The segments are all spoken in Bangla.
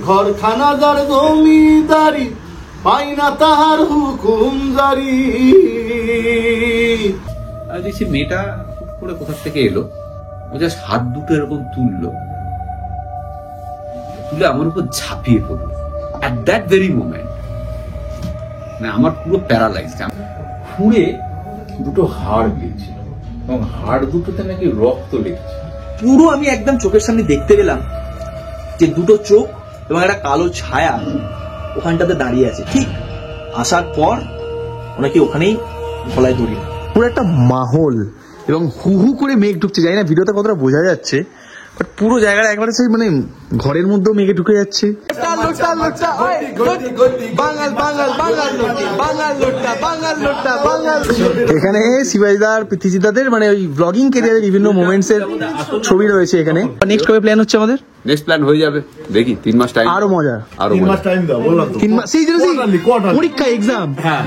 ঘরখানা যার জমিদারি পাই না তাহার হুকুম জারি। আর দেখছি মেয়েটা করে কোথা থেকে এলো, ও জাস্ট হাত দুটো এরকম তুলে আমার উপর ঝাঁপিয়ে পড়লো। অ্যাট দ্যাট ভেরি মোমেন্ট না আমার পুরো প্যারালাইজড। খুঁড়ে দুটো হাড় দিয়েছিল এবং হাড় দুটোতে নাকি রক্ত লেগেছে পুরো। আমি একদম চোখের সামনে দেখতে পেলাম যে দুটো চোখ এবং একটা কালো ছায়া ওখানটাতে দাঁড়িয়ে আছে। ঠিক আসার পর ওনাকে ওখানেই গলায় দড়িয়ে পুরো একটা মাহল এবং হু হু করে মেঘ ঢুকছে। জানি না ভিডিওতে কতটা বোঝা যাচ্ছে, বাট পুরো জায়গাটা একবারে সেই মানে ঘরের মধ্যেও মেঘে ঢুকে যাচ্ছে। এখানে শিবাজিদার পৃথ্বীজিদাদের মানে ওই ব্লগিং ক্যারিয়ারের বিভিন্ন মোমেন্টস এর ছবি রয়েছে এখানে। নেক্সট কবে প্ল্যান হচ্ছে আমাদের? নেক্সট প্ল্যান হয়ে যাবে, দেখি 3 মাস টাইম। আরো মজা, আরো 3 মাস টাইম দাও বললাম তো। 3 মাস সেই পরীক্ষা এক্সাম। হ্যাঁ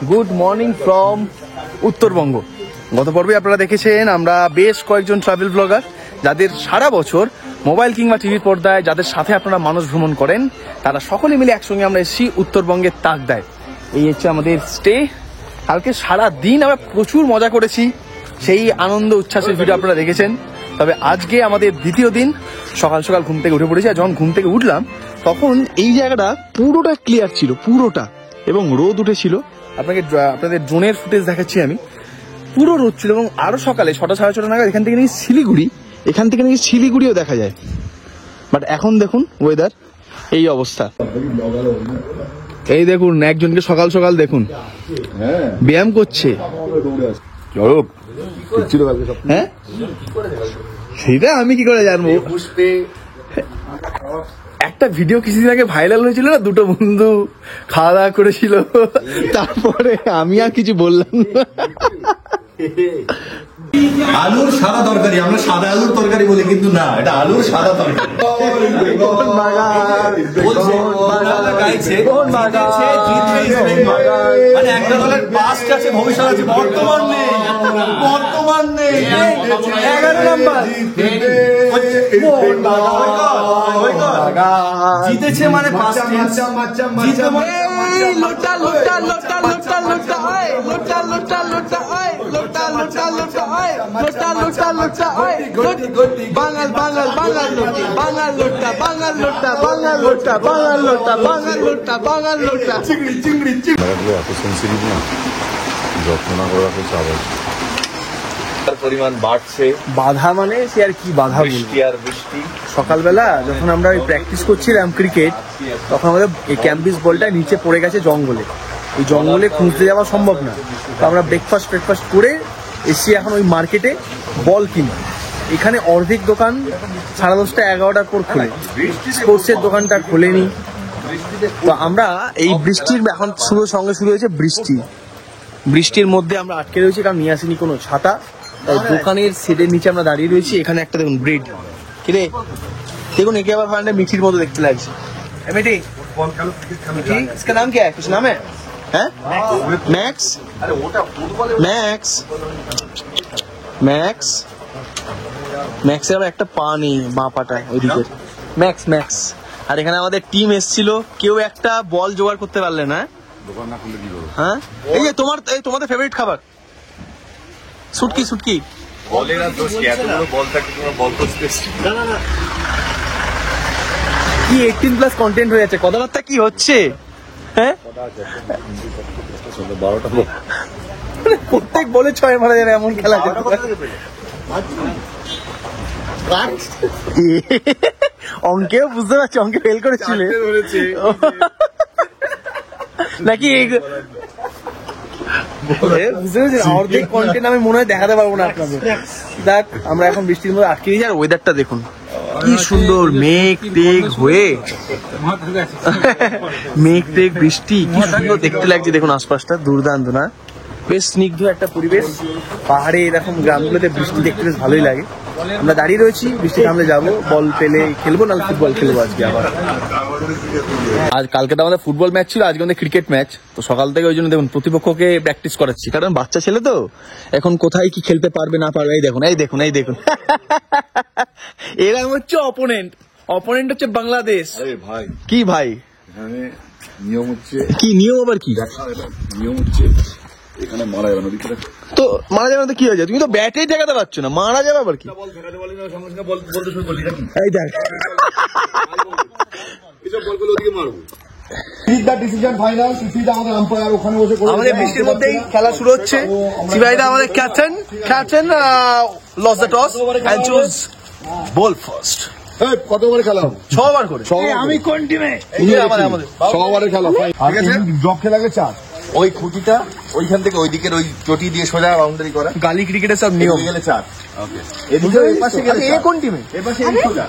গুড মর্নিং ফ্রম উত্তরবঙ্গ। গত পর্বে আপনারা দেখেছেন আমরা বেশ কয়েকজন ট্রাভেল ব্লগার যাদের সারা বছর মোবাইল কিংবা টিভির পর্দায় যাদের সাথে আপনারা মানুষ ভ্রমণ করেন, তারা সকলে মিলে একসঙ্গে আমরা এসেছি উত্তরবঙ্গের তাকদায়। এই হচ্ছে আমাদের স্টে। কালকে সারা দিন আমরা প্রচুর মজা করেছি, সেই আনন্দ উচ্ছ্বাসের ভিডিও আপনারা দেখেছেন। তবে আজকে আমাদের দ্বিতীয় দিন। সকাল সকাল ঘুম থেকে উঠে পড়েছি, আর যখন ঘুম থেকে উঠলাম তখন এই জায়গাটা পুরোটা ক্লিয়ার ছিল, পুরোটা, এবং রোদ উঠেছিল। আপনাদের ড্রোনের ফুটেজ দেখাচ্ছি আমি। পুরো রোদ ছিল এবং আরো সকালে 6টা সাড়ে 6টা নাগাদ এখান থেকে নাকি শিলিগুড়িও দেখা যায়। বাট এখন দেখুন ওয়েদার এই অবস্থা। এই দেখুন একজনকে সকাল সকাল দেখুন ব্যায়াম করছে। হ্যাঁ সেটা আমি কি করে জানবো? একটা ভিডিও কিছুদিন আগে ভাইরাল হয়েছিল না, দুটো বন্ধু খাওয়া দাওয়া করেছিল, তারপরে আমি আর কিছু বললাম না। আলুর সাদা তরকারি, আমরা সাদা আলুর তরকারি বলি, কিন্তু না, এটা আলুর সাদা তরকারি। মানে একটা দলের পাস্ট আছে, ভবিষ্যৎ আছে, বর্তমান নেই। 11 নাম্বার জিতেছে মানে পরিমাণ বাড়ছে। বাধা মানে সে আর কি বাধা, বৃষ্টি আর বৃষ্টি। সকালবেলা যখন আমরা ওই প্র্যাকটিস করছিলাম ক্রিকেট, তখন আমাদের এই ক্যাম্পিস বলটা নিচে পড়ে গেছে জঙ্গলে। এই জঙ্গলে খুঁজতে যাওয়া সম্ভব না, তো আমরা ব্রেকফাস্ট করে এসছি এখন ওই মার্কেটে বল কিনি। এখানে অর্ধেক দোকান 10:30 11টার পর খোলে, স্পোর্টসের দোকানটা খোলেনি। তো আমরা এই বৃষ্টির এখন সঙ্গে শুরু হয়েছে বৃষ্টির মধ্যে আমরা আটকে রয়েছি, কারণ নিয়ে আসিনি কোনো ছাতা। তাই দোকানের শেডের নিচে আমরা দাঁড়িয়ে রয়েছি। এখানে একটা দেখুন ব্রেড, কিরে দেখুন, একে আবার ফান্ডে মিঠির মতো দেখতে লাগছে। মিঠি, इसका नाम क्या है? कुछ नाम है? हैं? मैक्स ম্যাক্সের আবার একটা পা নেই, বাঁ পাটায় ওইদিকে। ম্যাক্স। আর এখানে আমাদের টিম এসেছিল, কেউ একটা বল জোগাড় করতে পারলে না। হ্যাঁ, এই যে তোমাদের ফেভারিট খাবার শুটকি। বলের আর দোষ কি, এতগুলো বল থাকে, তোমরা বল তো স্পেস না কি 18+ কন্টেন্ট হয়ে যাচ্ছে। কথাবার্তা কি হচ্ছে? হ্যাঁ, 12টা প্রত্যেক বলে 6 মারা যায়, এমন খেলা অঙ্কেও বুঝতে পারছি, অঙ্কে ফেল করেছিল নাকি? অর্ধেক কন্টেন্ট আমি মনে হয় দেখাতে পারবো না আপনাদের। দেখ, আমরা এখন বৃষ্টির মধ্যে আটকে দিয়েছি। আর ওয়েদারটা দেখুন কি সুন্দর, মেঘ হয়ে বৃষ্টি, কি সুন্দর দেখতে লাগছে। দেখুন আশপাশটা দুর্দান্ত না? বেশ স্নিগ্ধ একটা পরিবেশ। পাহাড়ে এরকম গ্রামগুলোতে বৃষ্টি দেখতে বেশ ভালোই লাগে। আমরা দাঁড়িয়ে রয়েছি, বৃষ্টি থামলে যাবো, বল পেলে খেলবো, নাহলে ফুটবল খেলবো আজকে আবার। আজ কালকে তো আমাদের ফুটবল ম্যাচ ছিল, আজকে আমাদের ক্রিকেট ম্যাচ। তো সকাল থেকে ওই জন্য দেখুন প্রতিপক্ষকে প্র্যাকটিস করাচ্ছি, কারণ বাচ্চা ছেলে তো এখন কোথায় কি খেলতে পারবে না পারবে। এই দেখুন এই দেখুন এই দেখুন এরা হচ্ছে অপোনেন্ট, অপোনেন্ট হচ্ছে বাংলাদেশ। ভাই কি ভাই এখানে নিয়ম হচ্ছে, কি নিয়ম আবার কি? নিয়ম হচ্ছে এখানে মারা যাবে না। তো মারা যাবে না তো কি হয়ে যায়? তুমি তো ব্যাটেই ঠেকাতে পারছো না, মারা যাবে আবার কি? এই দেখ আমাদের বৃষ্টির মধ্যেই খেলা শুরু হচ্ছে। সিপাহীরা আমাদের captain loss the toss and choose ball first. কত ওভারে খেলা হবে? 6 ওভার করে। আমি কোন টিমে? আমাদের 6 ওভারে খেলা। ঠিক আছে, ড্রপ খেলা লাগে 4। ওই খুঁটিটা ওইখান থেকে ওই দিকের ওই চটি দিয়ে সোজা বাউন্ডারি করা, গালি ক্রিকেটের সব নিয়ম। গেলে 4। ওকে, এদিকে এই পাশে গেলে এ কোন টিমে? এ পাশে এই সোজা।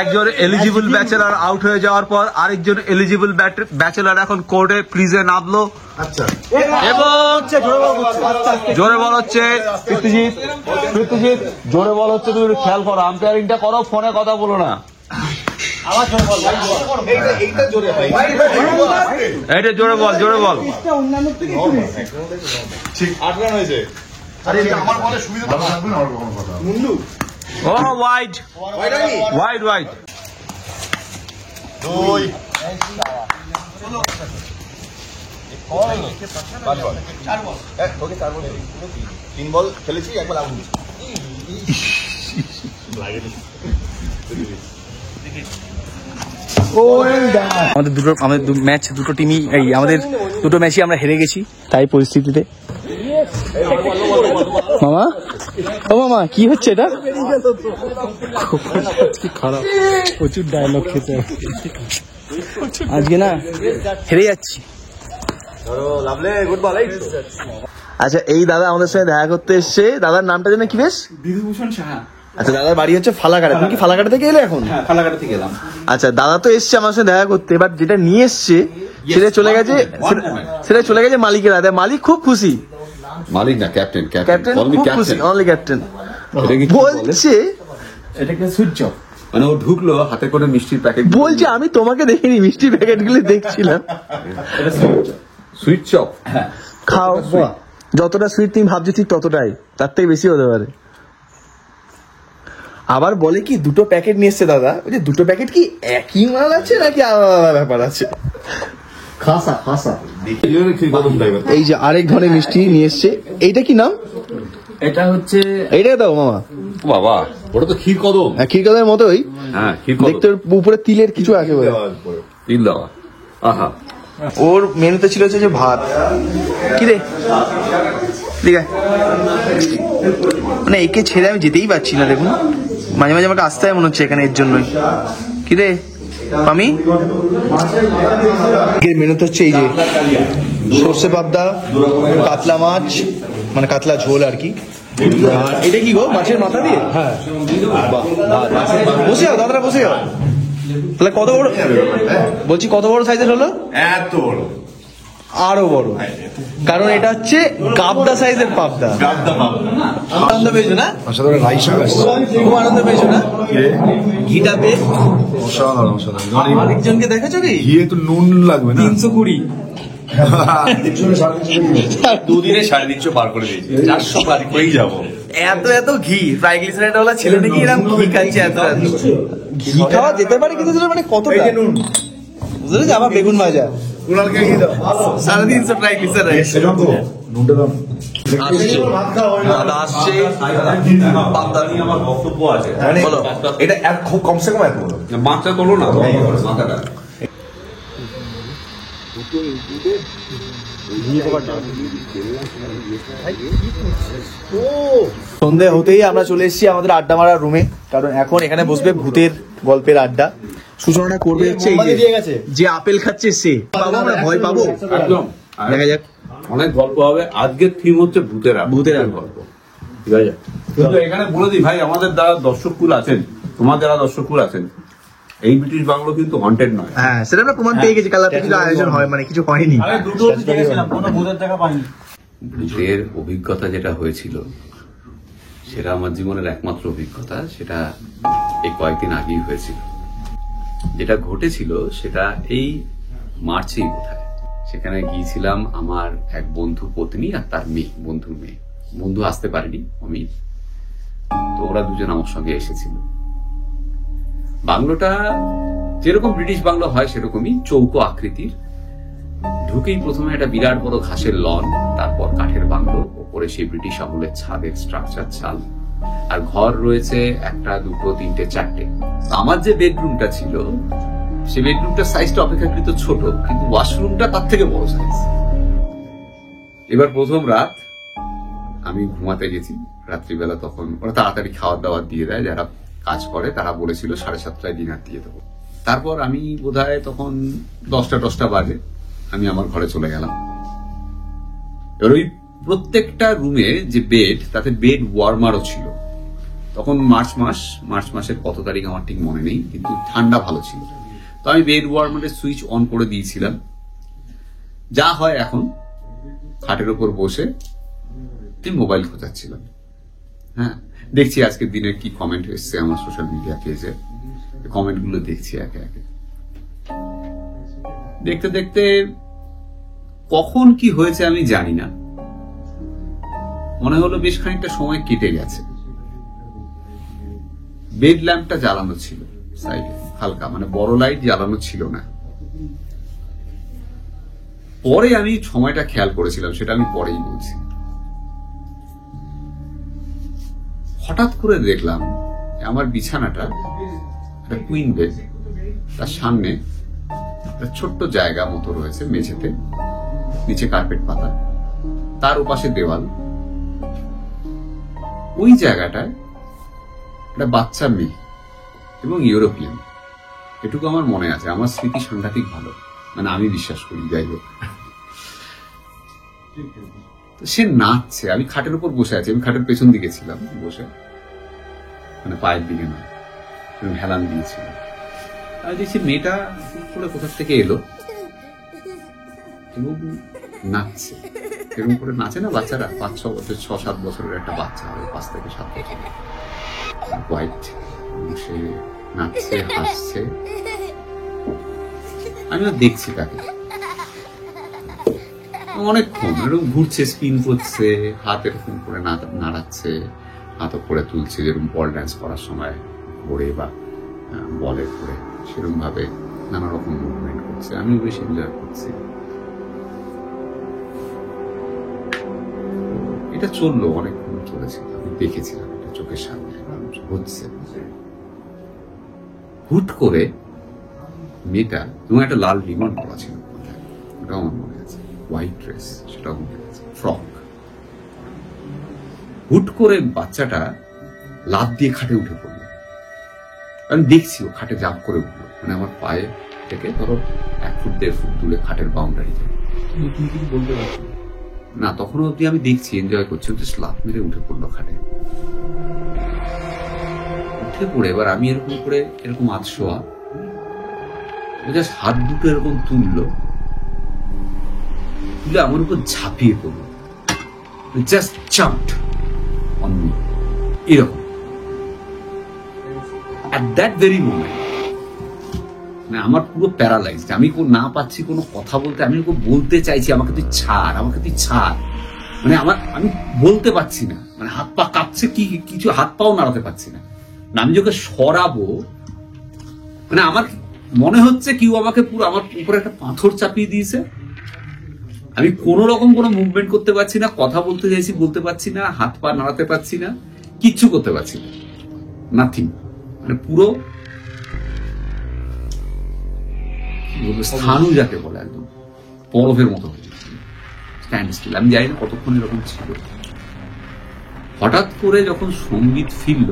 একজন এলিজিবল ব্যাচেলর আউট হয়ে যাওয়ার পর আরেকজন এলিজিবল ব্যাচেলর এখন কোর্টে প্লিজে নামলো। আচ্ছা, এবং জোরে বল হচ্ছে পৃথ্বীজিৎ, জোরে বল হচ্ছে, তুমি একটু খেয়াল করো, আম্পায়ারিংটা করো, ফোনে কথা বলো না। এইটা জোরে বল, জোরে বল। ঠিক 8 রান হয়েছে। আরে আমার বলে সুবিধা তো থাকবে না, আর কোনো কথা। ও ওয়াইড ওয়াইড ওয়াইড। 2 3 বল খেলেছি, একবার আউট হয়েছি। আমাদের ম্যাচ দুটো টিমই এই আমাদের দুটো ম্যাচই আমরা হেরে গেছি, তাই পরিস্থিতিতে। মামা, ও মামা, কি হচ্ছে এটা? খারাপ, প্রচুর ডায়লগ খেতে আজকে না, হেরে যাচ্ছি। আচ্ছা, এই দাদা আমাদের সঙ্গে দেখা করতে এসছে। দাদার নামটা যেন কি বেশ? বিধুভূষণ সাহা। আচ্ছা, দাদার বাড়ি হচ্ছে ফালাকাটা। তুমি কি ফালাকাটা থেকে এলে এখন? হ্যাঁ, ফালাকাটা থেকে এলাম। আচ্ছা, দাদা তো এসছে আমার সঙ্গে দেখা করতে, এবার যেটা নিয়ে এসছে সেটা চলে গেছে, সেটা চলে গেছে মালিকের হাতে। মালিক খুব খুশি, মালিক না, ক্যাপ্টেন। ক্যাপ্টেন খুব খুশি, অনলি ক্যাপ্টেন বলছে এটাকে সুইচ অফ। মানে ও ঢুকলো হাতে করে মিষ্টির প্যাকেট, বলছে আমি তোমাকে দেখিনি, মিষ্টি প্যাকেট গুলো দেখছিলাম। Switch off. হ্যাঁ, খাও, যতটা সুইট তুমি ভাবছো ঠিক ততটাই, তার থেকে বেশি হতে পারে। আবার বলে কি 2টো প্যাকেট নিয়ে এসছে দাদা। ওই যে 2টো প্যাকেট কি একই মাল আছে নাকি আলাদা ব্যাপার আছে? খাসা এই যে আরেক ধরনের মিষ্টি নিয়ে এসছে। এইটা কি নাম? এটা হচ্ছে, এইটা দাও মামা। বাবা, ওটা তো ক্ষীর কদম। হ্যাঁ, ক্ষীরকদমের মতোই হ্যাঁ, ক্ষীর কদম। দেখতে, উপরে তিলের কিছু আছে বলে। তিল দেওয়া। আহা, ওর মেনুতে ছিল হচ্ছে যে ভাত। কি রে, ঠিক আছে, মানে একে ছেড়ে আমি যেতেই পারছি না। দেখুন, মাঝে মাঝে আমাকে আসতে হয় মনে হচ্ছে এখানে, এর জন্যই। কি রে আমি মেনুতে হচ্ছে এই যে সর্ষে পাবদা, কাতলা মাছ, মানে কাতলা ঝোল আর কি। আর এটা কি গো, মাছের মাথা দিয়ে? হ্যাঁ, বসে যাও দাদারা, বসে যাও। তাহলে কত বড় বলছি, কত বড় সাইজের হলো? এত বড়, আরো বড়, কারণ এটা হচ্ছে গাবদা সাইজের পাবদা। আনন্দ পেয়েছো না? অসাধারণ রাইস আছে। খুব আনন্দ পেয়েছো না? ঘিটা পেয়ে অসাধারণ। আরেকজনকে দেখেছো কি? ঘিয়ে তো নুন লাগবে না। 320 দুদিনে 350 পার করে দিয়েছি। 400 পার করেই যাবো। এত ঘি, ট্রাইগ্লিসারাইড ওলা ছেলে নাকি এরকম ঘি খাচ্ছে এত। ঘি খাওয়া যেতে পারে, কিন্তু সেটা মানে কতটা বুঝলে? আবার বেগুন ভাজা, কুড়ালকে ঘি দাও। 350 ট্রাইগ্লিসারাইড। নুনটা দাও। দাদা আসছে, পাবদা নিয়ে আমার বক্তব্য আছে। বলো, এটা খুব কমসে কম 1 বলো। মাছটা তোলো না, মাথাটা। সন্ধে হতেই আমরা চলে এসেছি আমাদের আড্ডা মারার রুমে, কারণ এখন এখানে বসবে ভূতের গল্পের আড্ডা। সূচনা করবে হচ্ছে যে আপেল খাচ্ছে সে। পাবো আমরা, ভয় পাবো? একদম। দেখা যাক, অনেক গল্প হবে। আজকের থিম হচ্ছে ভূতের গল্প, ঠিক আছে? কিন্তু এখানে বলে দিই ভাই, আমাদের যারা দর্শককুল আছেন, তোমার যারা দর্শককুল আছেন, এই ব্রিটিশ বাংলো কিন্তু হন্টেড নয়। হ্যাঁ সেটা আমরা প্রমাণ পেয়ে গেছি, কাল রাতে কিছু আয়োজন হয়, মানে কিছু হয়নি। ভূতের অভিজ্ঞতা যেটা হয়েছিল সেটা আমার জীবনের একমাত্র অভিজ্ঞতা, সেটা এই কয়েকদিন আগেই হয়েছিল। যেটা ঘটেছিল সেটা এই মার্চেই বোধহয়। সেখানে গিয়েছিলাম আমার এক বন্ধু পত্নী আর তার মেয়ে, বন্ধুর মেয়ে। বন্ধু আসতে পারেনি, অমিত, তো ওরা দুজন আমার সঙ্গে এসেছিল। বাংলোটা যেরকম ব্রিটিশ বাংলো হয় সেরকমই চৌকো আকৃতির। ঢুকেই প্রথমে একটা বিরাট বড় ঘাসের লন, তারপর কাঠের বাংলো, ওপরে সেই ব্রিটিশ আমলের ছাদের স্ট্রাকচার চাল, আর ঘর রয়েছে একটা, দুটো, তিনটে, চারটে। আমার যে বেডরুমটা ছিল সেই বেডরুমটার সাইজটা অপেক্ষাকৃত ছোট, কিন্তু ওয়াশরুমটা তার থেকে বড় সাইজ। এবার প্রথম রাত আমি ঘুমাতে গেছি রাত্রিবেলা, তখন ওরা তাড়াতাড়ি খাওয়া দাওয়া দিয়ে দেয়, যারা কাজ করে তারা বলেছিল 7:30টায় ডিনার দিয়ে দেবো। তারপর আমি বোধহয় তখন 10টা বাজে আমি আমার ঘরে চলে গেলাম। এবার ওই প্রত্যেকটা রুমে যে বেড, তাতে বেড ওয়ার্মারও ছিল। তখন মার্চ মাসের কত তারিখ আমার ঠিক মনে নেই, কিন্তু ঠান্ডা ভালো ছিল। তো আমি বেড ওয়ার্মারের সুইচ অন করে দিয়েছিলাম। যা হয় এখন, খাটের উপর বসে মোবাইল খোঁজাচ্ছিলাম। হ্যাঁ, দেখছি আজকের দিনে কি কমেন্ট এসছে আমার সোশ্যাল মিডিয়া পেজে, কমেন্ট গুলো দেখছি একে একে। দেখতে দেখতে কখন কি হয়েছে আমি জানি না, মনে হলো বেশ খানিকটা সময় কেটে গেছে। বেড ল্যাম্পটা জ্বালানো ছিল সাইডে, হালকা, মানে বড় লাইট জ্বালানো ছিল না। পরে আমি সময়টা খেয়াল করেছিলাম, সেটা আমি পরেই বলছি। হঠাৎ করে দেখলাম আমার বিছানাটা একটা কুইন বেড, তার সামনে একটা ছোট্ট জায়গা মতো রয়েছে মেঝেতে, নিচে কার্পেট পাতা, তার ওপাশে দেওয়াল। ওই জায়গাটায় একটা বাচ্চা মেয়ে এবং ইউরোপিয়ান, এটুকু আমার মনে আছে। আমার স্মৃতি সাংঘাতিক ভালো, মানে আমি বিশ্বাস করি। যাই হোক, সে নাচছে, আমি খাটের উপর বসে আছি, আমি খাটের পেছন দিকে ছিলাম বসে, মানে পায়ের দিকে নয়, হেলান দিয়েছিলাম। আমি দেখছি মেয়েটা করে কোথা থেকে এলো এবং নাচছে। এরকম করে নাচে না বাচ্চারা, 5-6 বছর, 6-7 বছরের একটা বাচ্চা হবে, 5 থেকে 7 বছর, হোয়াইট। সে নাচছে, হাসছে, আমিও দেখছি তাকে অনেকক্ষণ। এরকম ঘুরছে, স্পিন করছে, হাত এরকম করে নাড়াচ্ছে, হাত করে তুলছে, যেরকম বল ড্যান্স করার সময় ঘোরে বা বলে করে, সেরকম ভাবে নানা রকম মুভমেন্ট করছে। আমি বেশ এনজয় করছি। এটা চললো, অনেকক্ষণ চলেছে, আমি দেখেছিলাম এটা চোখের সামনে হচ্ছে। হুট করে মেয়েটা, এবং একটা লাল রিবন পরা ছিল, ওটাও আমার মনে আছে, হোয়াইট ড্রেস, সেটাও মনে আছে, ফ্রক। হুট করে বাচ্চাটা লাফ দিয়ে খাটে উঠে পড়লো। আমি দেখছি ও খাটে জাম্প করে উঠলো, মানে আমার পায়ে থেকে ধরো 1-1.5 ফুট দূরে খাটের বাউন্ডারিতে। বলতে পারছি না, তখন অব্দি আমি দেখছি, এনজয় করছি, জাস্ট লাফ মেরে উঠে পড়লো খাটে। উঠে পড়ে এবার আমি এরকম করে, এরকম আধশোয়া, জাস্ট হাত দুটো এরকম তুললো, তুলে আমার উপর ঝাঁপিয়ে পড়লো, জাস্ট জাম্পড অন মি, এরকম। at that very moment মানে আমার পুরো প্যারালাইজড। আমি না পাচ্ছি কোনো কথা বলতে, আমি বলতে চাইছি আমাকে তুই ছাড়, আমাকে তুই ছাড়, মানে আমি বলতে পারছি না, মানে হাত পা কাঁপছে, কিছু হাত পাও নাড়াতে পারছি না। আমি যখন সরাবো, মানে আমার মনে হচ্ছে কেউ আমাকে পুরো আমার উপরে একটা পাথর চাপিয়ে দিয়েছে। আমি কোন রকম কোনো মুভমেন্ট করতে পারছি না, কথা বলতে চাইছি বলতে পারছি না, হাত পা নাড়াতে পারছি না, কিচ্ছু করতে পারছি না, নাথিং। মানে পুরো স্থানু যাকে বলে, একদম বরফের মতো স্ট্যান্ড স্টিল। আমি জানি না কতক্ষণ এরকম ছিল। হঠাৎ করে যখন সঙ্গীত ফিরল,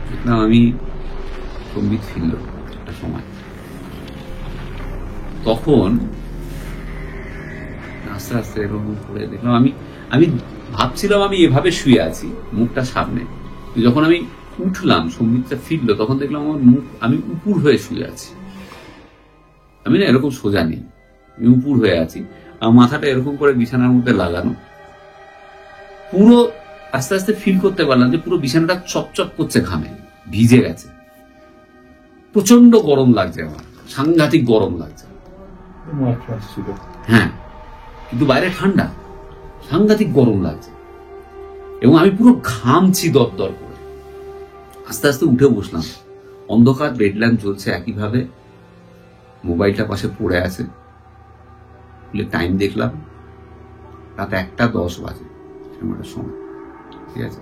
দেখলাম আমি সঙ্গীত ফিরল একটা সময়, তখন আস্তে আস্তে এরকম করে দেখলাম আমি ভাবছিলাম আমি এভাবে শুয়ে আছি, মুখটা সামনে। যখন আমি উঠলাম, সম্বিতটা ফিরলো, তখন দেখলাম আমার মুখ, আমি উপুর হয়ে শুয়ে আছি। আমি না এরকম সোজা নেই, আমি উপুর হয়ে আছি, আর মাথাটা এরকম করে বিছানার মধ্যে লাগানো। পুরো আস্তে আস্তে ফিল করতে পারলাম যে পুরো বিছানাটা চপচপ করছে ঘামে, ভিজে গেছে। প্রচন্ড গরম লাগছে, আমার সাংঘাতিক গরম লাগছে। হ্যাঁ, কিন্তু বাইরে ঠান্ডা, সাংঘাতিক গরম লাগছে এবং আমি পুরো ঘামছি দরদর করে। আস্তে আস্তে উঠে বসলাম, অন্ধকার, বেড ল্যাম্প জ্বলছে একইভাবে, মোবাইলটা পাশে পড়ে আছে। টাইম দেখলাম, রাত 1:10 বাজে সময়, ঠিক আছে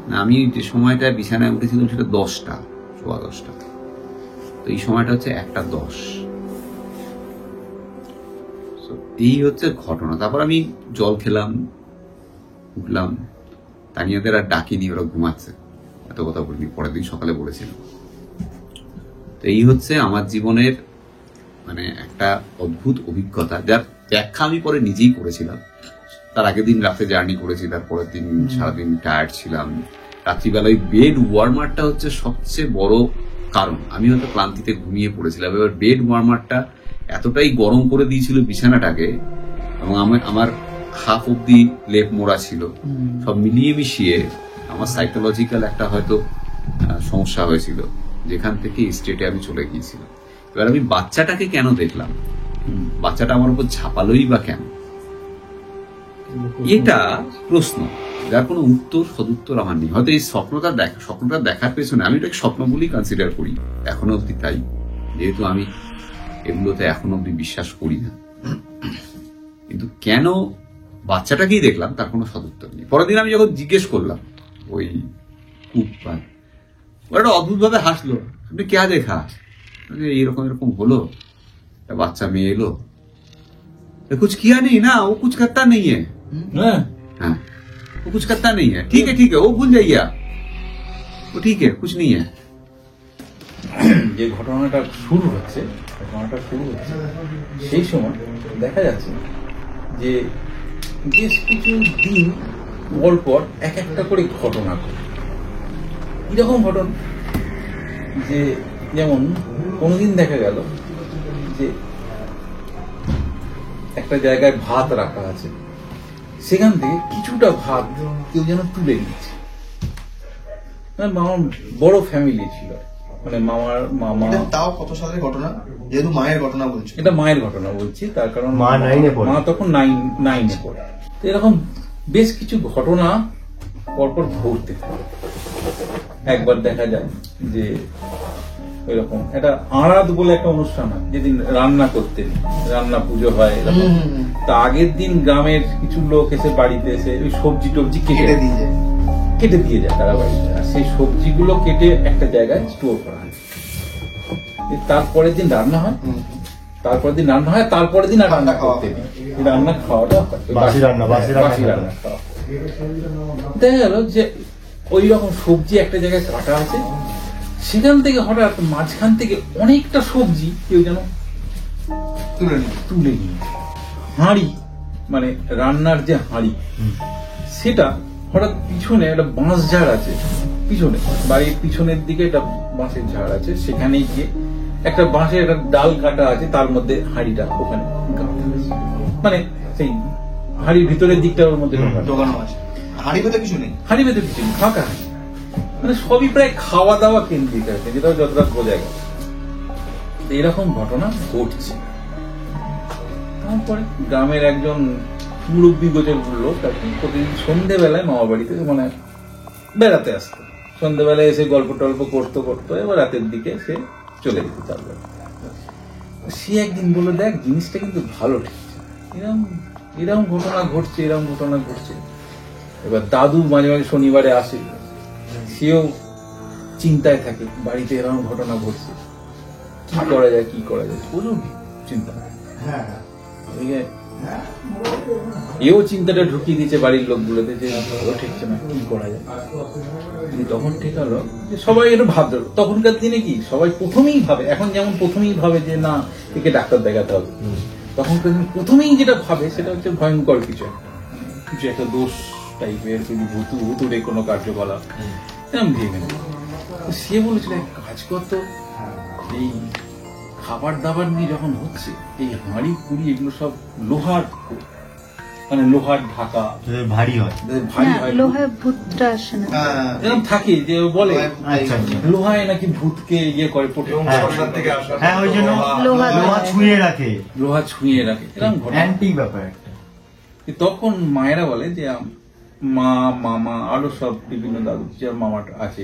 না? আমি যে সময়টা বিছানায় উঠেছিলাম সেটা 10টা, 10:15। তো এই সময়টা হচ্ছে 1:10। এই হচ্ছে ঘটনা। তারপর আমি জল খেলাম, উঠলাম, তানিয়াদের আর ডাকিনি, ওরা ঘুমাচ্ছে, এত কথা বলিনি, পরের দিন সকালে বলেছিলাম। তো এই হচ্ছে আমার জীবনের মানে একটা অদ্ভুত অভিজ্ঞতা, যার ব্যাখ্যা আমি পরে নিজেই করেছিলাম। তার আগের দিন রাতে জার্নি করেছি, তারপরের দিন সারাদিন টায়ার্ড ছিলাম। রাত্রিবেলায় বেড ওয়ার্মারটা হচ্ছে সবচেয়ে বড় কারণ। আমি হয়তো ক্লান্তিতে ঘুমিয়ে পড়েছিলাম, এবার বেড ওয়ার্মারটা এতটাই গরম করে দিয়েছিল বিছানাটাকে, এবং আমার হাফ অব্দি লেপ মোড়া ছিল। সব মিলিয়ে মিশিয়ে আমার সাইকোলজিক্যাল একটা হয়তো সমস্যা হয়েছিল, যেখান থেকে স্টেটে আমি চলে গিয়েছিলাম। এবার আমি বাচ্চাটাকে কেন দেখলাম, বাচ্চাটা আমার উপর ঝাঁপালোই বা কেন, এটা প্রশ্ন, যার কোনো উত্তর সদুত্তর আমার নেই। হয়তো এই স্বপ্নটা দেখার পেছনে, আমি এটাকে স্বপ্ন বলেই কনসিডার করি এখনো অব্দি, তাই, যেহেতু আমি এগুলোতে এখনো অব্দি বিশ্বাস করি না। কিন্তু কেন বাচ্চাটাকেই দেখলাম, তার কোনো সদুত্তর নেই। পরের দিন আমি যখন জিজ্ঞেস করলাম ওই কুকপাল, ওরা অদ্ভুত ভাবে হাসলো, আপনি কে দেখা, এরকম এরকম হলো, একটা বাচ্চা মেয়ে এলো, कुछ किया नहीं ना, वो कुछ करता नहीं है। हाँ, वो कुछ करता नहीं है, ठीक है, वो भूल जाइए आप, वो ठीक है, कुछ नहीं है। যে ঘটনাটা শুরু হচ্ছে সেই সময় দেখা যাচ্ছে যে বেশ কিছু দিন পর পর এক একটা করে ঘটনা ঘটে। কিরকম ঘটনা, যে যেমন কোনোদিন দেখা গেল যে একটা জায়গায় ভাত রাখা আছে, সেখান থেকে কিছুটা ভাত কেউ যেন তুলে নিচ্ছে। মামার বড় ফ্যামিলি ছিল, মানে মামা। তাও কত সালের ঘটনা? যেহেতু মায়ের ঘটনা বলছি, এটা মায়ের ঘটনা বলছি, তার কারণ মা তখন 9-এ পড়ে। তো এরকম বেশ কিছু ঘটনা পরপর ঘটতে থাকে। একবার দেখা যায় যে এরকম একটা আড়াত বলে একটা অনুষ্ঠান হয়, যেদিন রান্না করতে রান্না পুজো হয় এরকম। তা আগের দিন গ্রামের কিছু লোক এসে বাড়িতে এসে ওই সবজি টবজি কেটে দিয়ে যায় তারা বাড়িতে, আর সেই সবজিগুলো কেটে একটা জায়গায় স্টোর করা হয়। তারপরের দিন রান্না হয়, তারপরের দিন আর রান্না করতে নেই, রান্না খাওয়াটা বাসি রান্না খাওয়া। দেখা গেল যে ওই রকম সবজি একটা জায়গায় কাটা আছে, সেখান থেকে হঠাৎ মাঝখান থেকে অনেকটা সবজি কেউ যেন তুলে নিয়ে হাঁড়ি, মানে রান্নার যে হাঁড়ি, সেটা হঠাৎ পিছনে একটা বাঁশ ঝাড় আছে, পিছনে বাড়ির পিছনের দিকে একটা বাঁশের ঝাড় আছে, সেখানে গিয়ে একটা বাঁশের একটা ডাল কাটা আছে, তার মধ্যে হাঁড়িটা ওখানে মানে সেই হাঁড়ির ভিতরের দিকটা ওর মধ্যে ঢোকানো আছে। হাঁড়ি ভেতরে কিছু নেই, ফাঁকা, মানে সবই প্রায় খাওয়া দাওয়া কেন্দ্রিক আছে, যেটা যতটা বোঝা গেল। এরকম ঘটনা ঘটছে। তারপরে গ্রামের একজন মুরব্বী গোচর লোক আর কি প্রতিদিন সন্ধ্যেবেলায় মামা বাড়িতে মানে বেড়াতে আসতো, সন্ধ্যেবেলায় এসে গল্প টল্প করতো, এবার রাতের দিকে সে চলে যেত তার বাড়ি। সে একদিন বললো, দেখ জিনিসটা কিন্তু ভালো ঠেকছে, এরকম ঘটনা ঘটছে। এবার দাদু মাঝে মাঝে শনিবারে আসে, সেও চিন্তায় থাকে, বাড়িতে এরকম ঘটনা ঘটছে, কি করা যায় প্রচুর চিন্তা। এও চিন্তাটা ঢুকিয়ে দিচ্ছে বাড়ির লোকগুলোতে, যে ভালো ঠেকছে না, কি করা যায়। তখন ঠিক হলো যে সবাই একটু ভাবতো, তখনকার দিনে কি সবাই প্রথমেই ভাবে, এখন যেমন প্রথমেই ভাবে যে না একে ডাক্তার দেখাতে হবে, তখনকার দিনে প্রথমেই যেটা ভাবে সেটা হচ্ছে ভয়ঙ্কর কিছু একটা দোষ টাইপের, ভুতুড়ে কোনো কার্যকলাপ, এরকম ভেবে নেই। তো সে বলেছিল এক কাজ করতো, এই খাবার দাবার নিয়ে যখন হচ্ছে এই হাঁড়ি কুড়ি এগুলো সব লোহার, মানে লোহার ঢাকা ভারী হয়। ভারী না, হয়, লোহায় ভূতটা আসে না। এরকম থাকে যে বলে আচ্ছা আচ্ছা। লোহায় নাকি ভূতকে ইয়ে করে হ্যাঁ ওই জন্য লোহা লোহা ছুঁয়ে রাখে, লোহা ছুঁয়ে রাখে, এরকম ঘটনা। অ্যান্টিক ব্যাপার একটা। তখন মায়েরা বলে যে মা মামা আরো সব বিভিন্ন দাদু যে মামা আছে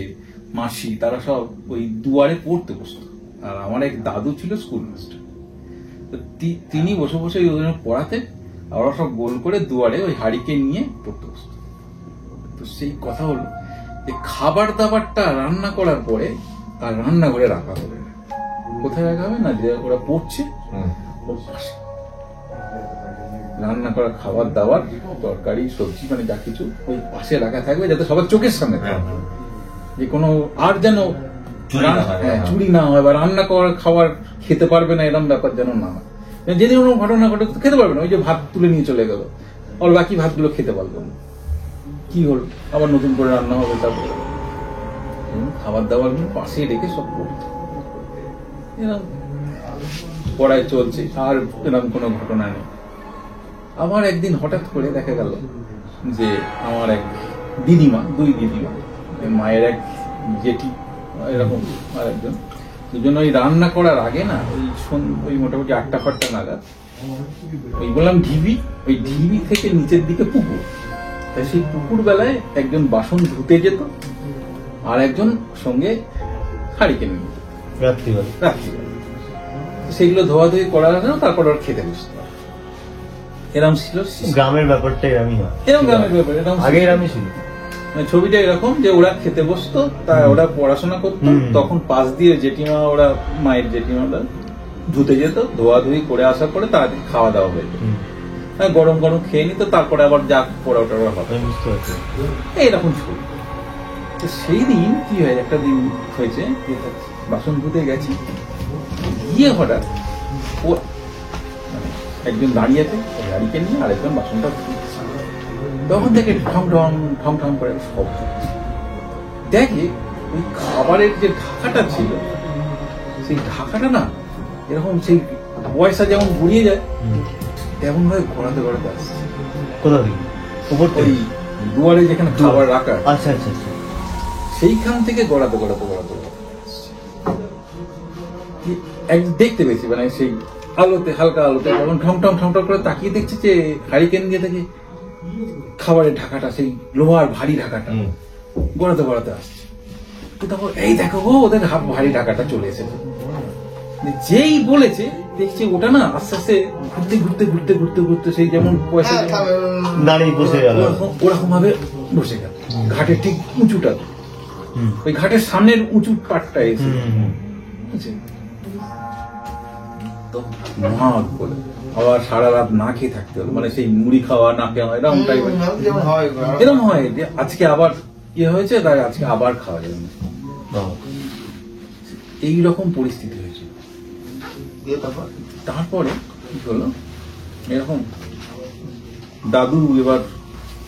মাসি, তারা সব ওই দুয়ারে পড়তে বসতো। আর আমার এক দাদু ছিল স্কুল মাস্টার, তো তিনি বসে বসে ওই ওখানে পড়াতেন, আর ওরা সব গোল করে দুয়ারে ওই হাড়িকে নিয়ে পড়তে বসতো। তো সেই কথা হলো যে খাবার দাবারটা রান্না করার পরে আর রান্নাঘরে রাখা হবে। কোথায় রাখা হবে না, যে ওরা পড়ছে ওর পাশে রান্না করা খাবার দাবার তরকারি সবজি মানে যা কিছু ওই পাশে রাখা থাকবে, যাতে সবার চোখের সামনে থাকবে, যে কোনো আর যেন চুরি না হয় বা রান্না করা খাবার খেতে পারবে না এরকম ব্যাপার যেন না হয়। যেদিন কোনো ঘটনা ঘটে খেতে পারবে না, ওই যে ভাত তুলে নিয়ে চলে গেল, আর বাকি ভাতগুলো খেতে পারবে না, কি হল আবার নতুন করে রান্না হবে, তারপরে খাবার দাবার গুলো পাশে রেখে সব করতো। এরকম পড়ায় চলছে, আর এরকম কোনো ঘটনা নেই। আবার একদিন হঠাৎ করে দেখা গেল যে আমার এক দিদিমা, দুই দিদিমা, মায়ের এক জেঠি এরকম আর একজন, দুজন ওই রান্না করার আগে না ওই মোটামুটি 8টা নাগাদ ওই বললাম ঢিবি, ওই ঢিবি থেকে নিচের দিকে পুকুর, তাই সেই পুকুর বেলায় একজন বাসন ধুতে যেত আর একজন সঙ্গে হাঁড়িকে নিয়ে যেত রাত্রিবেলা। সেগুলো ধোয়াধুয়ি করার জন্য তারপর ওর খেতে বসতো। এরকম ছিল গ্রামের ব্যাপারটা এরকমই হয়, এরকম গ্রামের ব্যাপার, এরকম আগে এরকমই ছিল। ছবিটা এরকম যে ওরা খেতে বসতো, তা ওরা পড়াশোনা করতো, তখন পাশ দিয়ে জেঠিমা, ওরা মায়ের জেঠিমারা ধুতে যেত, ধোয়াধুয়ি করে আসার পরে তাড়াতাড়ি খাওয়া দাওয়া হয়ে যেত, গরম গরম খেয়ে নিত, তারপরে আবার যা পড়া টড়া হবে। এইরকম ছবি। তো সেই দিন কি হয়, একটা দিন হয়েছে বাসন ধুতে গেছি, গিয়ে হঠাৎ ও একজন দাঁড়িয়ে আছে গাড়িকে নিয়ে, আরেকজন বাসনটা ধুচ্ছে, তখন থেকে ঠং ঠং ঠং ঠং করে শব্দ দেখে ওই খাবারের যে ঢাকাটা ছিল, সেই ঢাকাটা না এরকম সেই পয়সা যেমন ঘুরিয়ে যায় তেমন ভাবে ঘোরাতে ঘোরাতে আসছে। কোথা থেকে? উপর ওই দুয়ারে যেখানে খাবার রাখা, আচ্ছা আচ্ছা আচ্ছা, সেইখান থেকে গড়াতে গড়াতে গড়াতে দেখতে পেয়েছি, মানে সেই আলোতে, হালকা আলোতে যখন ঠং ঠং ঠং ঠং করে তাকিয়ে দেখছি যে হারিকেন দিয়ে থেকে খাবারের ঢাকাটা, সেই লোহার ভারী ঢাকাটা গড়াতে গড়াতে আসছে। তো তখন এই দেখো গো, ওদের ভারী ঢাকাটা চলে এসেছে। যেই বলেছে দেখছি ওটা না আস্তে আস্তে ঘুরতে ঘুরতে ঘুরতে ঘুরতে ঘুরতে সেই যেমন পয়সা দাঁড়িয়ে বসে গেল, ওরকম ভাবে বসে গেল ঘাটের ঠিক উঁচুটা, ওই ঘাটের সামনের উঁচু পাটটা এসে তো মহা বলে আবার সারা রাত না খেয়ে থাকতে হলো, মানে সেই মুড়ি খাওয়া না খাওয়া এরকম টাইপের, এরকম হয় যে আজকে আবার ইয়ে হয়েছে, তাই আজকে আবার খাওয়া যাবে না, এইরকম পরিস্থিতি হয়েছিল। তারপরে কি হলো, এরকম দাদু এবার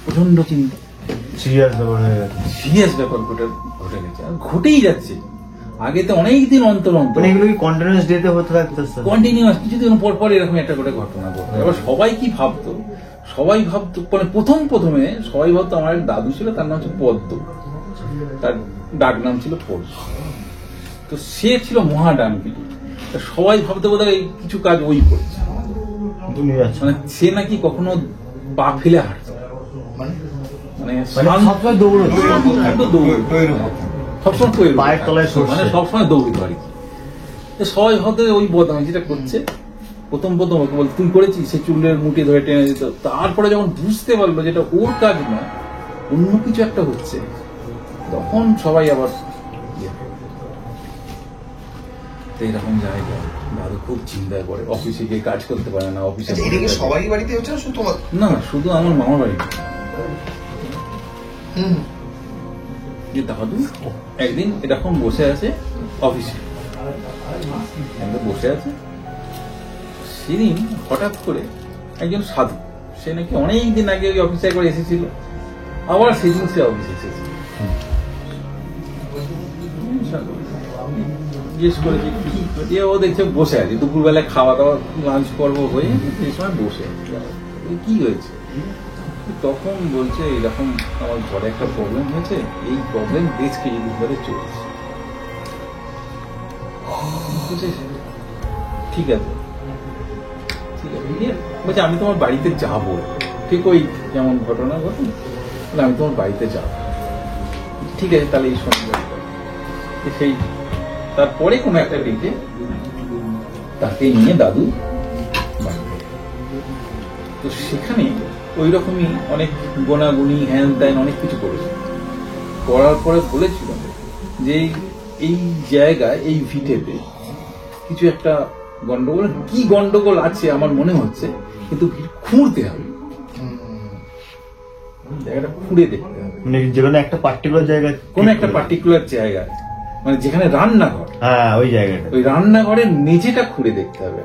প্রচন্ড চিন্তা, সিরিয়াস ব্যাপার হয়ে গেছে, সিরিয়াস ব্যাপার ঘটে গেছে, আর ঘটেই যাচ্ছে। আগে তো অনেকদিন অন্তর অন্তর, মানে এগুলো কি কন্টিনিউয়াস ডেতে হতে থাকতো, কন্টিনিউয়াস কিছুদিন পর পর এরকম একটা করে ঘটনা ঘটতো। এবার সবাই কি ভাবতো, সবাই ভাবতো মানে প্রথমে সবাই ভাবতো আমার এক দাদু ছিল, তার নাম হচ্ছে পদ্ম, তার ডাক নাম ছিল পদ্ম, তো সে ছিল মহাডানপিটি। সবাই ভাবতে বোধ হয় কিছু কাজ ওই করেছে, মানে সে নাকি কখনো পা ফেলে হাঁটতো, মানে সবসময় দৌড়তো, সবসময় পায়ের তলায়, মানে সবসময় দৌড়িত আর কি। সবাই ভাবতে ওই বদনাম যেটা করছে, প্রথম ওকে বল তুই করেছিস, সে চুলের মুঠি ধরে টেনে দিত। তারপরে যখন বুঝতে পারলো যেটা ওর কাজ নয়, অন্য কিছু একটা হচ্ছে, তখন সবাই আবার এরকম জায়গা দাদু খুব চিন্তায় পড়ে, অফিসে গিয়ে কাজ করতে পারে না, অফিসে সবাই বাড়িতে হচ্ছে না, শুধু আমার মামার বাড়িতে। যে দাদু একদিন এরকম বসে আছে অফিসে, বসে আছে, সেদিন হঠাৎ করে একজন সাধু, সে নাকি অনেকদিন আগে ওই অফিসে একবার এসেছিল, আবার সেদিন সে অফিসে এসেছে, জিজ্ঞেস করেছি কি যে ও দেখছে বসে আছে, দুপুরবেলা খাওয়া দাওয়া লাঞ্চ পর্ব হয়ে সেই সময় বসে আছে। কি হয়েছে তখন বলছে এরকম আমার ঘরে একটা প্রবলেম হয়েছে, এই প্রবলেম বেশ কিছুদিন ধরে চলছে। ঠিক আছে ঠিক আছে বলছে আমি তোমার বাড়িতে যাবো, ঠিক ওই যেমন ঘটনা ঘটে আমি তোমার বাড়িতে যাবো। ঠিক আছে তাহলে এই শনিবার সেই তারপরে কোনো একটা ডেটে তাকে নিয়ে দাদু বাড়িতে, তো সেখানে ওই রকমই অনেক গোনাগুনি হ্যান ত্যান অনেক কিছু করেছিল। করার পরে বলেছিল যে এই জায়গায় এই ভিটেতে কিছু একটা গন্ডগোল, কি গন্ডগোল আছে আমার মনে হচ্ছে, কিন্তু খুঁড়তে হবে, জায়গাটা খুঁড়ে দেখতে হবে, মানে যেখানে একটা পার্টিকুলার জায়গায়, কোন একটা পার্টিকুলার জায়গায়, মানে যেখানে রান্নাঘর, হ্যাঁ ওই জায়গাটা, ওই রান্নাঘরের মেঝেটা খুঁড়ে দেখতে হবে।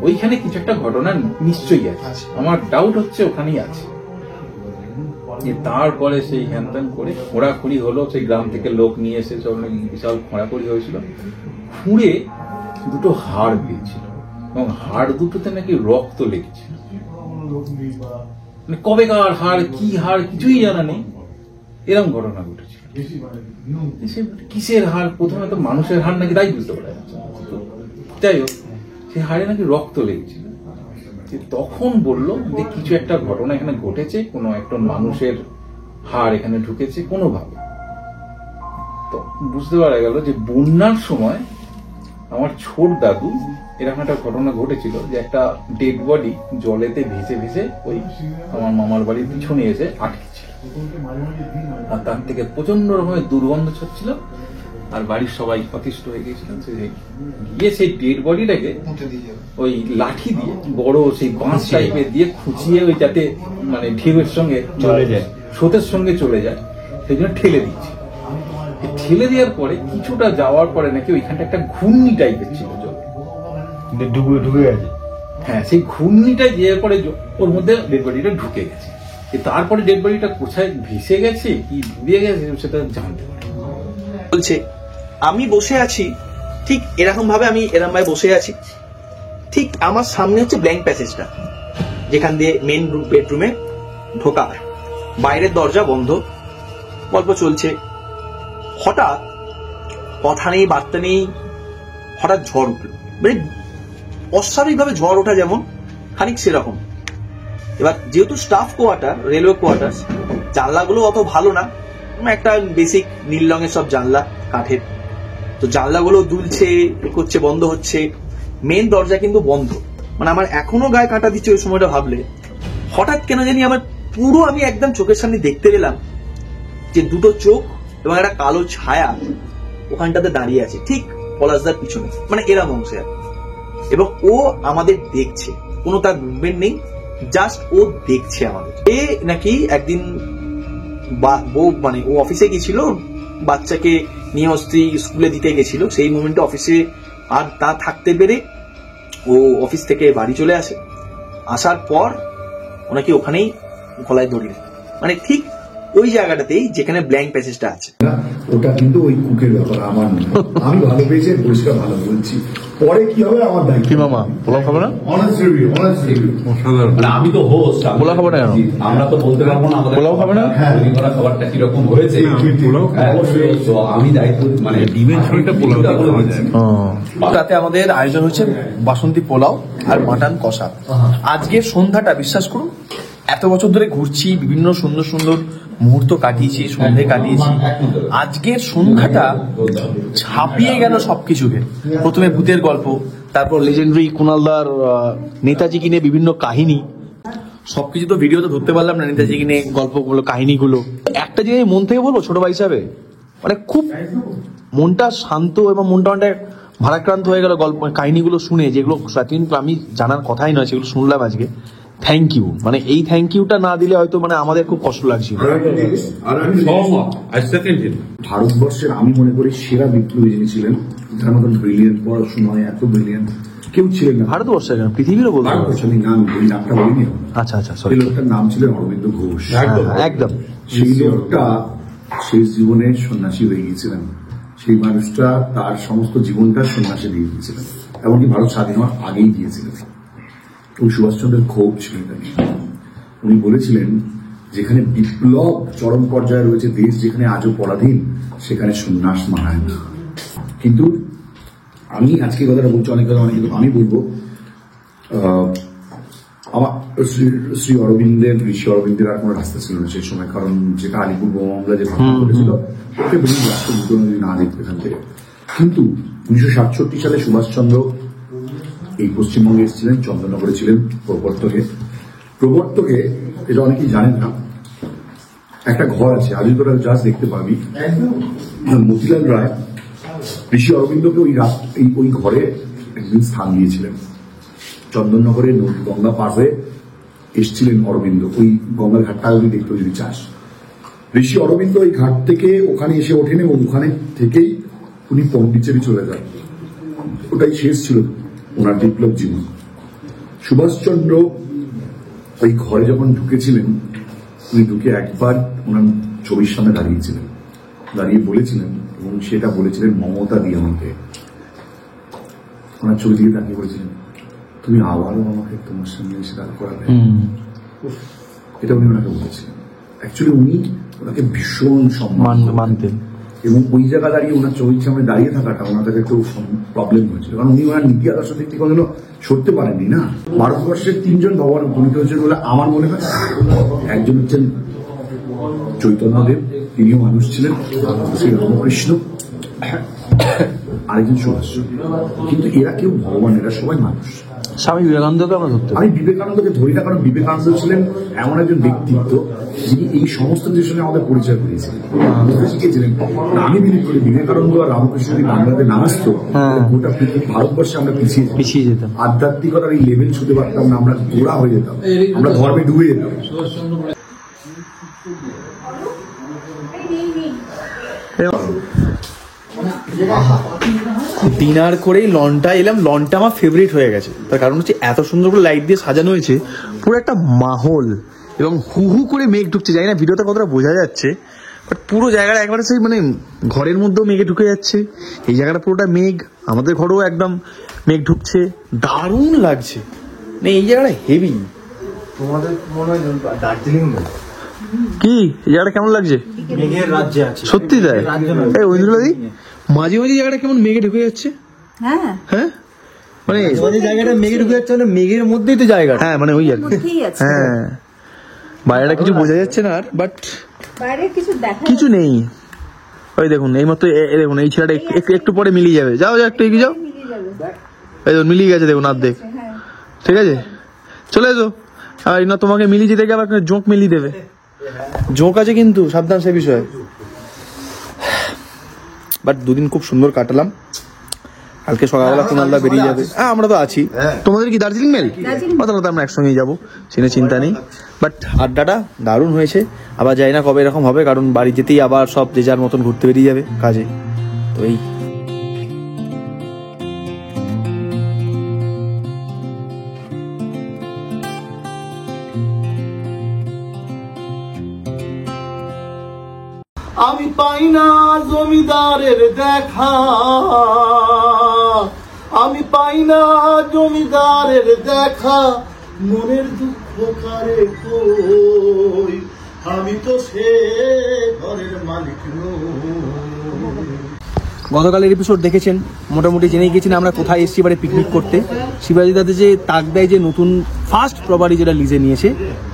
ওইখানে কিছু একটা ঘটনা নিশ্চয়ই আছে, আমার ডাউট হচ্ছে ওখানেই আছে। তারপরে সেই হ্যান করে খোঁড়াখুড়ি হলো, সেই গ্রাম থেকে লোক নিয়ে এসে বিশাল খোঁড়াখুড়ি হয়েছিল। খুঁড়ে দুটো হাড় পেয়েছিল এবং হাড় দুটোতে নাকি রক্ত লেগেছিল। মানে কবেকার হাড়, কি হাড় কিছুই জানা নেই, এরকম ঘটনা ঘটেছিল। কিসের হাড়, প্রথমে তো মানুষের হাড় নাকি, তাই বুঝতে পারা যাচ্ছে। যাই হোক, সেই হাড়ে নাকি রক্ত লেগেছিল। তখন বললো যে কিছু একটা ঘটনা এখানে ঘটেছে, কোনো একটা মানুষের হাড় এখানে ঢুকেছে কোনোভাবে। তো বুঝতে পারা গেল যে বন্যার সময় আমার ছোট দাদু এরকম একটা ঘটনা ঘটেছিল, যে একটা ডেড বডি জলেতে ভেসে ভেসে ওই আমার মামার বাড়ির পিছনে এসে আটকেছিল, আর তার থেকে প্রচন্ড রকমের দুর্গন্ধ ছড়ছিল, আর বাড়ির সবাই অতিষ্ঠ হয়ে গিয়েছিলেন। গিয়ে সেই ডেড বডিটাকে ওই লাঠি দিয়ে, বড় সেই বাঁশ টাইপের দিয়ে খুঁচিয়ে, ওই যাতে মানে ঢেউয়ের সঙ্গে চলে যায়, স্রোতের সঙ্গে চলে যায়, সেই জন্য ঠেলে দিচ্ছে। ঠেলে দেওয়ার পরে কিছুটা যাওয়ার পরে নাকি ওইখানটা একটা ঘূর্ণি টাইপের ছিল, জলে ঢুকে গেছে। হ্যাঁ, সেই ঘূর্ণিটা যাওয়ার পরে ওর মধ্যে ডেড বডিটা ঢুকে গেছে। তারপরে ডেড বডিটা কোথায় ভেসে গেছে, কি ডুবে গেছে, সেটা জানতে পারে। বলছে আমি বসে আছি, ঠিক এরকম ভাবে আমি এরকম ভাবে বসে আছি, ঠিক আমার সামনে হচ্ছে ব্ল্যাঙ্ক প্যাসেজটা, যেখান দিয়ে মেন বেডরুমে ঢোকা, বাইরের দরজা বন্ধ, গল্প চলছে। হঠাৎ কথা নেই বার্তা নেই, হঠাৎ ঝড় উঠল, মানে অস্বাভাবিকভাবে ঝড় ওঠা যেমন খানিক সেরকম। এবার যেহেতু স্টাফ কোয়ার্টার, রেলওয়ে কোয়ার্টার, জানলাগুলো অত ভালো না, একটা বেসিক নীল রঙের সব জানলা, কাঠের, তো জানলাগুলো দুলছে, করছে, বন্ধ হচ্ছে। মেন দরজা কিন্তু বন্ধ, মানে আমার এখনো গায়ে কাঁটা দিচ্ছে ওই সময়টা ভাবলে। হঠাৎ কেন জানি আমার পুরো, আমি একদম চোখের সামনে দেখতে পেলাম যে দুটো চোখ এবং একটা কালো ছায়া ওখানটাতে দাঁড়িয়ে আছে, ঠিক পলাশদার পিছনে, মানে এরম অংশে, এবং ও আমাদের দেখছে, কোনো তার মুভমেন্ট নেই, জাস্ট ও দেখছে আমাদের। এ নাকি একদিন মানে ও অফিসে গেছিল, বাচ্চাকে নিয়ে স্ত্রী স্কুলে দিতে গেছিল, সেই মোমেন্টে অফিসে আর তা থাকতে পেরে ও অফিস থেকে বাড়ি চলে আসে। আসার পর ওনাকে ওখানেই গলায় দড়ি দেয়, মানে ঠিক ওই জায়গাটাতেই যেখানে ব্ল্যাঙ্ক প্যাসেজটা আছে। ওটা কিন্তু ওই কুকের ব্যাপার, আমার নয়। আমি ভালো পেয়েছি, পরিষ্কার ভালো বলছি, পরে কি হবে আমার দায়িত্ব। কি মামা, পোলাও খাবে না? Honest review, honest review. মানে আমি তো হোস্ট, পোলাও খাবে না কেন? আমরা তো বলতে পারবো না আমাদের পোলাও খাবে না? তৈরি করা খাবারটা কিরকম হয়েছে। তো আমি দায়িত্ব, মানে ডিমের ঝোলটা পোলাও খাওয়া যায়। তাতে আমাদের আয়োজন হচ্ছে বাসন্তী পোলাও আর মাটন কষা। আজকের সন্ধ্যাটা বিশ্বাস করুন, এত বছর ধরে ঘুরছি, বিভিন্ন সুন্দর সুন্দর মুহূর্ত কাটিয়েছি, সন্ধে কাটিয়েছি, আজকের সন্ধ্যাটা ছাপিয়ে গেল সবকিছুকে। প্রথমে ভূতের গল্প, তারপর লেজেন্ডারি কুণালদার নেতাজিকে নিয়ে বিভিন্ন কাহিনী, সবকিছু তো ভিডিওতে ধরতে পারলাম না, নেতাজিকে নিয়ে গল্পগুলো, কাহিনীগুলো। একটা জিনিস মন থেকে বলবো ছোট ভাই হিসাবে, মানে খুব মনটা শান্ত এবং মনটা অনেক ভারাক্রান্ত হয়ে গেল গল্প কাহিনীগুলো শুনে, যেগুলো কিন্তু আমি জানার কথাই নয়, সেগুলো শুনলাম আজকে। থ্যাংক ইউ, মানে এই থ্যাংক ইউটা না দিলে হয়তো মানে আমাদের খুব কষ্ট লাগছিল। ভারতবর্ষের আমি মনে করি সেরা বিপ্লবী যিনি ছিলেন, তার মতন ব্রিলিয়েন্ট, পড়াশোনায় এত ব্রিলিয়েন্ট কেউ ছিলেন না ভারতবর্ষের কেন, পৃথিবীরও বলতে পারবো। আমি নাম বলি, নামটা বলিনি। আচ্ছা আচ্ছা, সরি। এই লোকটার নাম ছিলেন অরবিন্দ ঘোষ। একদম। সেই লোকটা শেষ জীবনে সন্ন্যাসী হয়ে গিয়েছিলেন। সেই মানুষটা তার সমস্ত জীবনটা সন্ন্যাসে দিয়ে দিয়েছিলেন, এমনকি ভারত স্বাধীন হওয়ার আগেই দিয়েছিলেন। ওই সুভাষচন্দ্রের ক্ষোভ ছিল এটা নিয়ে। উনি বলেছিলেন, যেখানে বিপ্লব চরম পর্যায়ে রয়েছে, দেশ যেখানে আজও পরাধীন, সেখানে সন্ন্যাস মানায় না। কিন্তু আমি আজকে কথাটা বলছি, অনেক কথা অনেক, কিন্তু আমি বলবো আমার শ্রী অরবিন্দের, ঋষি অরবিন্দের আর কোনো রাস্তা ছিল না সেই সময়, কারণ যেটা আলিপুর বোমা মামলা যে ঘটনা ঘটেছিল, ওকে বলি রাষ্ট্র দুটো যদি না যেত এখান থেকে। কিন্তু 1967 সালে সুভাষচন্দ্র এই পশ্চিমবঙ্গে এসেছিলেন, চন্দননগরে ছিলেন প্রবর্তকে এটা অনেকেই জানেন না, একটা ঘর আছে, আজও তোরা জাস্ট দেখতে পাবি, মতিলাল রায় ঋষি অরবিন্দকে ওই ঘরে একদিন স্থান দিয়েছিলেন। চন্দননগরে গঙ্গা পার হয়ে এসছিলেন অরবিন্দ, ওই গঙ্গার ঘাটটা যদি দেখতে যদি চাস, ঋষি অরবিন্দ ওই ঘাট থেকে ওখানে এসে ওঠেন এবং ওখানে থেকেই উনি পন্ডিচেরি চলে যান। ওটাই শেষ ছিল ওনার বিপ্লব জীবন। সুভাষচন্দ্র ওই ঘরে যখন ঢুকেছিলেন, উনি ঢুকে একবার ওনার ছবির সামনে দাঁড়িয়েছিলেন, দাঁড়িয়ে বলেছিলেন, এবং সেটা বলেছিলেন মমতা দিয়ে আমাকে, ওনার ছবি দিকে তাকিয়ে বলেছিলেন, তুমি আবারও আমাকে তোমার সামনে এসে দাঁড় করাবে। এটা উনি ওনাকে বলেছিলেন। অ্যাকচুয়ালি উনি ওনাকে ভীষণ সম্মান মানতেন, এবং ওই জায়গা দাঁড়িয়ে ওনার ছবির সামনে দাঁড়িয়ে থাকাটা ওনার কাছে একটু প্রবলেম হয়েছিল, কারণ উনি ওনার নীতি আদর্শ দিক থেকে কোনোদিনও সরতে পারেননি না। ভারতবর্ষের 3 জন ভগবান উপনীত হয়েছেন বলে আমার মনে হয়। একজন হচ্ছেন চৈতন্যদেব, তিনিও মানুষ ছিলেন, শ্রী রামকৃষ্ণ, আরেকজন সুভাষচন্দ্র। কিন্তু এরা কেউ ভগবান, এরা সবাই মানুষ। স্বামী বিবেকানন্দকে আমরা ধরতে আমি বিবেকানন্দকে ধরি না, কারণ বিবেকানন্দ ছিলেন এমন একজন ব্যক্তিত্ব যিনি এই সমস্ত কিছুর সঙ্গে আমাদের পরিচয় করিয়েছিলেন, শিখিয়েছিলেন। আমি বিলিভ করি বিবেকানন্দ আর রামকৃষ্ণ যদি বাংলাতে না আসতো, গোটা ভারতবর্ষে আমরা পিছিয়ে যেতাম, আধ্যাত্মিকতার এই লেভেল ছুতে পারতাম না, আমরা গোড়া হয়ে যেতাম, আমরা ধর্মে ডুবে যেতাম। ডিনার করেই লনটা এলাম, লনটা আমার ফেভারিট হয়ে গেছে। তার কারণ হচ্ছে এত সুন্দর করে লাইট দিয়ে সাজানো হয়েছে, পুরো একটা মাহল, এবং হু হু করে মেঘ ঢুকছে। জানি না ভিডিওটা কতটা বোঝা যাচ্ছে, বাট পুরো জায়গাটা একবারে সেই মানে ঘরের মধ্যেও মেঘে ঢুকে যাচ্ছে। এই জায়গাটা পুরোটা মেঘ, আমাদের ঘরেও একদম মেঘ ঢুকছে, দারুণ লাগছে। মানে এই জায়গাটা হেভি। তোমাদের মনে হয় দার্জিলিং কি এই জায়গাটা কেমন লাগছে? মেঘের রাজ্যে আছে। সত্যি তাই? এই ঐন্দ্রলাদি মাঝে মাঝে জায়গাটা কেমন মেঘে ঢুকে যাচ্ছে। হ্যাঁ হ্যাঁ, মানে জায়গাটা মেঘে ঢুকে যাচ্ছে, মানে মেঘের মধ্যেই তো জায়গা। হ্যাঁ, মানে ওই আর কি। হ্যাঁ, বাইরেটা কিছু বোঝা যাচ্ছে না আর, বাট বাইরে কিছু নেই। ওই দেখুন, এই মতো দেখুন, এই ছেলেটা একটু পরে মিলিয়ে যাবে। যাও যাও, একটু এগিয়ে যাও। এই দেখুন মিলিয়ে গেছে, দেখুন অর্ধেক। ঠিক আছে, চলে এসো। আর না তোমাকে মিলিয়ে যেতে গেলে আপনার জোঁক মিলিয়ে দেবে। জোঁক আছে কিন্তু, সাবধান সে বিষয়ে। বাট 2 দিন খুব সুন্দর কাটালাম। কালকে সকালবেলা কুনালদা বেরিয়ে যাবে। হ্যাঁ, আমরা তো আছি। তোমাদের কি দার্জিলিং মেল? তাহলে তো আমরা একসঙ্গেই যাবো, সেটা চিন্তা নেই। বাট আড্ডাটা দারুণ হয়েছে। আবার যাই না কবে এরকম হবে, কারণ বাড়ি যেতেই আবার সব যে যার মতন ঘুরতে বেরিয়ে যাবে কাজে। তো এই আমি পাই না জমিদারের দেখা, আমি পাই না জমিদারের দেখা, মনের দুঃখ কারে কই, আমি তো সে ঘরের মালিক নই। গতকালের এপিসোড দেখেছেন, মোটামুটি জেনেই গেছেন আমরা কোথায় এসেছি এবারে পিকনিক করতে। শিবাজি দাদা যে তাকদায় যে নতুন ফার্স্ট প্রপার্টি যেটা লিজে নিয়েছে,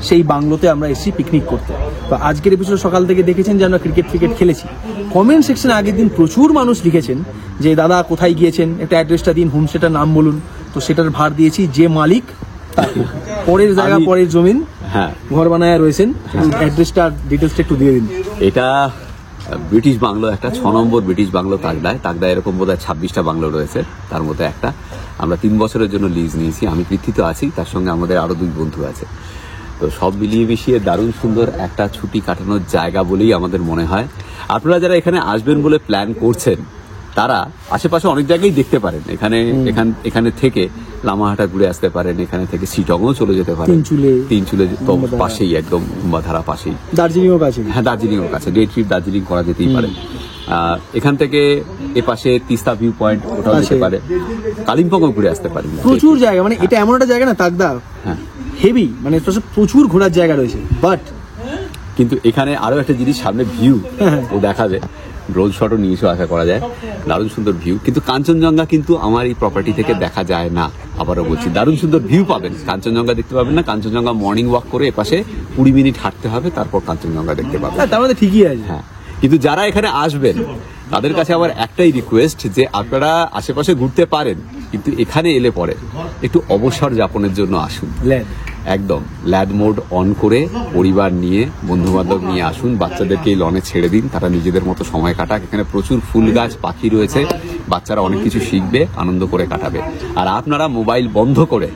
সেই বাংলোতে আমরা এসেছি পিকনিক করতে। তো আজকের এপিসোড সকাল থেকে দেখেছেন যে আমরা ক্রিকেট খেলেছি। কমেন্ট সেকশনে আগের দিন প্রচুর মানুষ লিখেছেন যে দাদা কোথায় গিয়েছেন, একটা অ্যাড্রেসটা দিন, হোমস্টেটার নাম বলুন। তো সেটার ভার দিয়েছি যে মালিক তাকে। পরের জায়গা, পরের জমিন, হ্যাঁ, ঘর বানায় রয়েছেন। অ্যাড্রেসটা ডিটেলসটা একটু দিয়ে দিন। এটা ব্রিটিশ বাংলো, একটা 6 নম্বর ব্রিটিশ বাংলো তাকদায় এরকম বোধহয় 26টা বাংলো রয়েছে, তার মধ্যে একটা আমরা 3 বছরের জন্য লিজ নিয়েছি। আমি পৃথিত আছি, তার সঙ্গে আমাদের আরো 2 বন্ধু আছে। তো সব মিলিয়ে মিশিয়ে দারুণ সুন্দর একটা ছুটি কাটানোর জায়গা বলেই আমাদের মনে হয়। আপনারা যারা এখানে আসবেন বলে প্ল্যান করছেন, তারা আশেপাশে অনেক জায়গায় দেখতে পারেন। এখানে থেকে লামাহাটা ঘুরে আসতে পারেন, এখানে থেকে সিটংও চলে যেতে পারেন। তিনচুলে তো পাশেই, একদম কুম্বাধারা পাশেই। দার্জিলিংও কাছে। হ্যাঁ, দার্জিলিংও কাছে। ডে ট্রিপ দার্জিলিং করা যেতেই পারে। এখান থেকে এ পাশে তিস্তা ভিউ পয়েন্ট, ওটাও যেতে পারে, কালিম্পংও ঘুরে আসতে পারি। প্রচুর জায়গা, মানে এটা এমন একটা জায়গা না তাকদা, হ্যাঁ হেভি, মানে প্রচুর ঘোরার জায়গা রয়েছে। বাট কিন্তু এখানে আরো একটা জিনিস, সামনে ভিউ ও দেখাবে, ড্রোন শটও নিয়ে এসে আশা করা যায়, দারুণ সুন্দর ভিউ। কিন্তু কাঞ্চনজঙ্ঘা কিন্তু আমার এই প্রপার্টি থেকে দেখা যায় না, আবারও বলছি, দারুণ সুন্দর ভিউ পাবেন, কাঞ্চনজঙ্ঘা দেখতে পাবেন না। কাঞ্চনজঙ্ঘা মর্নিং ওয়াক করে এপাশে 20 মিনিট হাঁটতে হবে, তারপর কাঞ্চনজঙ্ঘা দেখতে পাবেন। তার মধ্যে ঠিকই আছে। হ্যাঁ, কিন্তু যারা এখানে আসবেন তাদের কাছে আমার একটাই রিকোয়েস্ট, যে আপনারা আশেপাশে ঘুরতে পারেন, কিন্তু এখানে এলে পরে একটু অবসর যাপনের জন্য আসুন। একদম ল্যাড মোড অন করে পরিবার নিয়ে, বন্ধু বান্ধব নিয়ে আসুন, বাচ্চাদেরকে এই লনে ছেড়ে দিন, তারা নিজেদের মতো সময় কাটাক। এখানে প্রচুর ফুল গাছ, পাখি রয়েছে, বাচ্চারা অনেক কিছু শিখবে, আনন্দ করে কাটাবে। আর আপনারা মোবাইল বন্ধ করে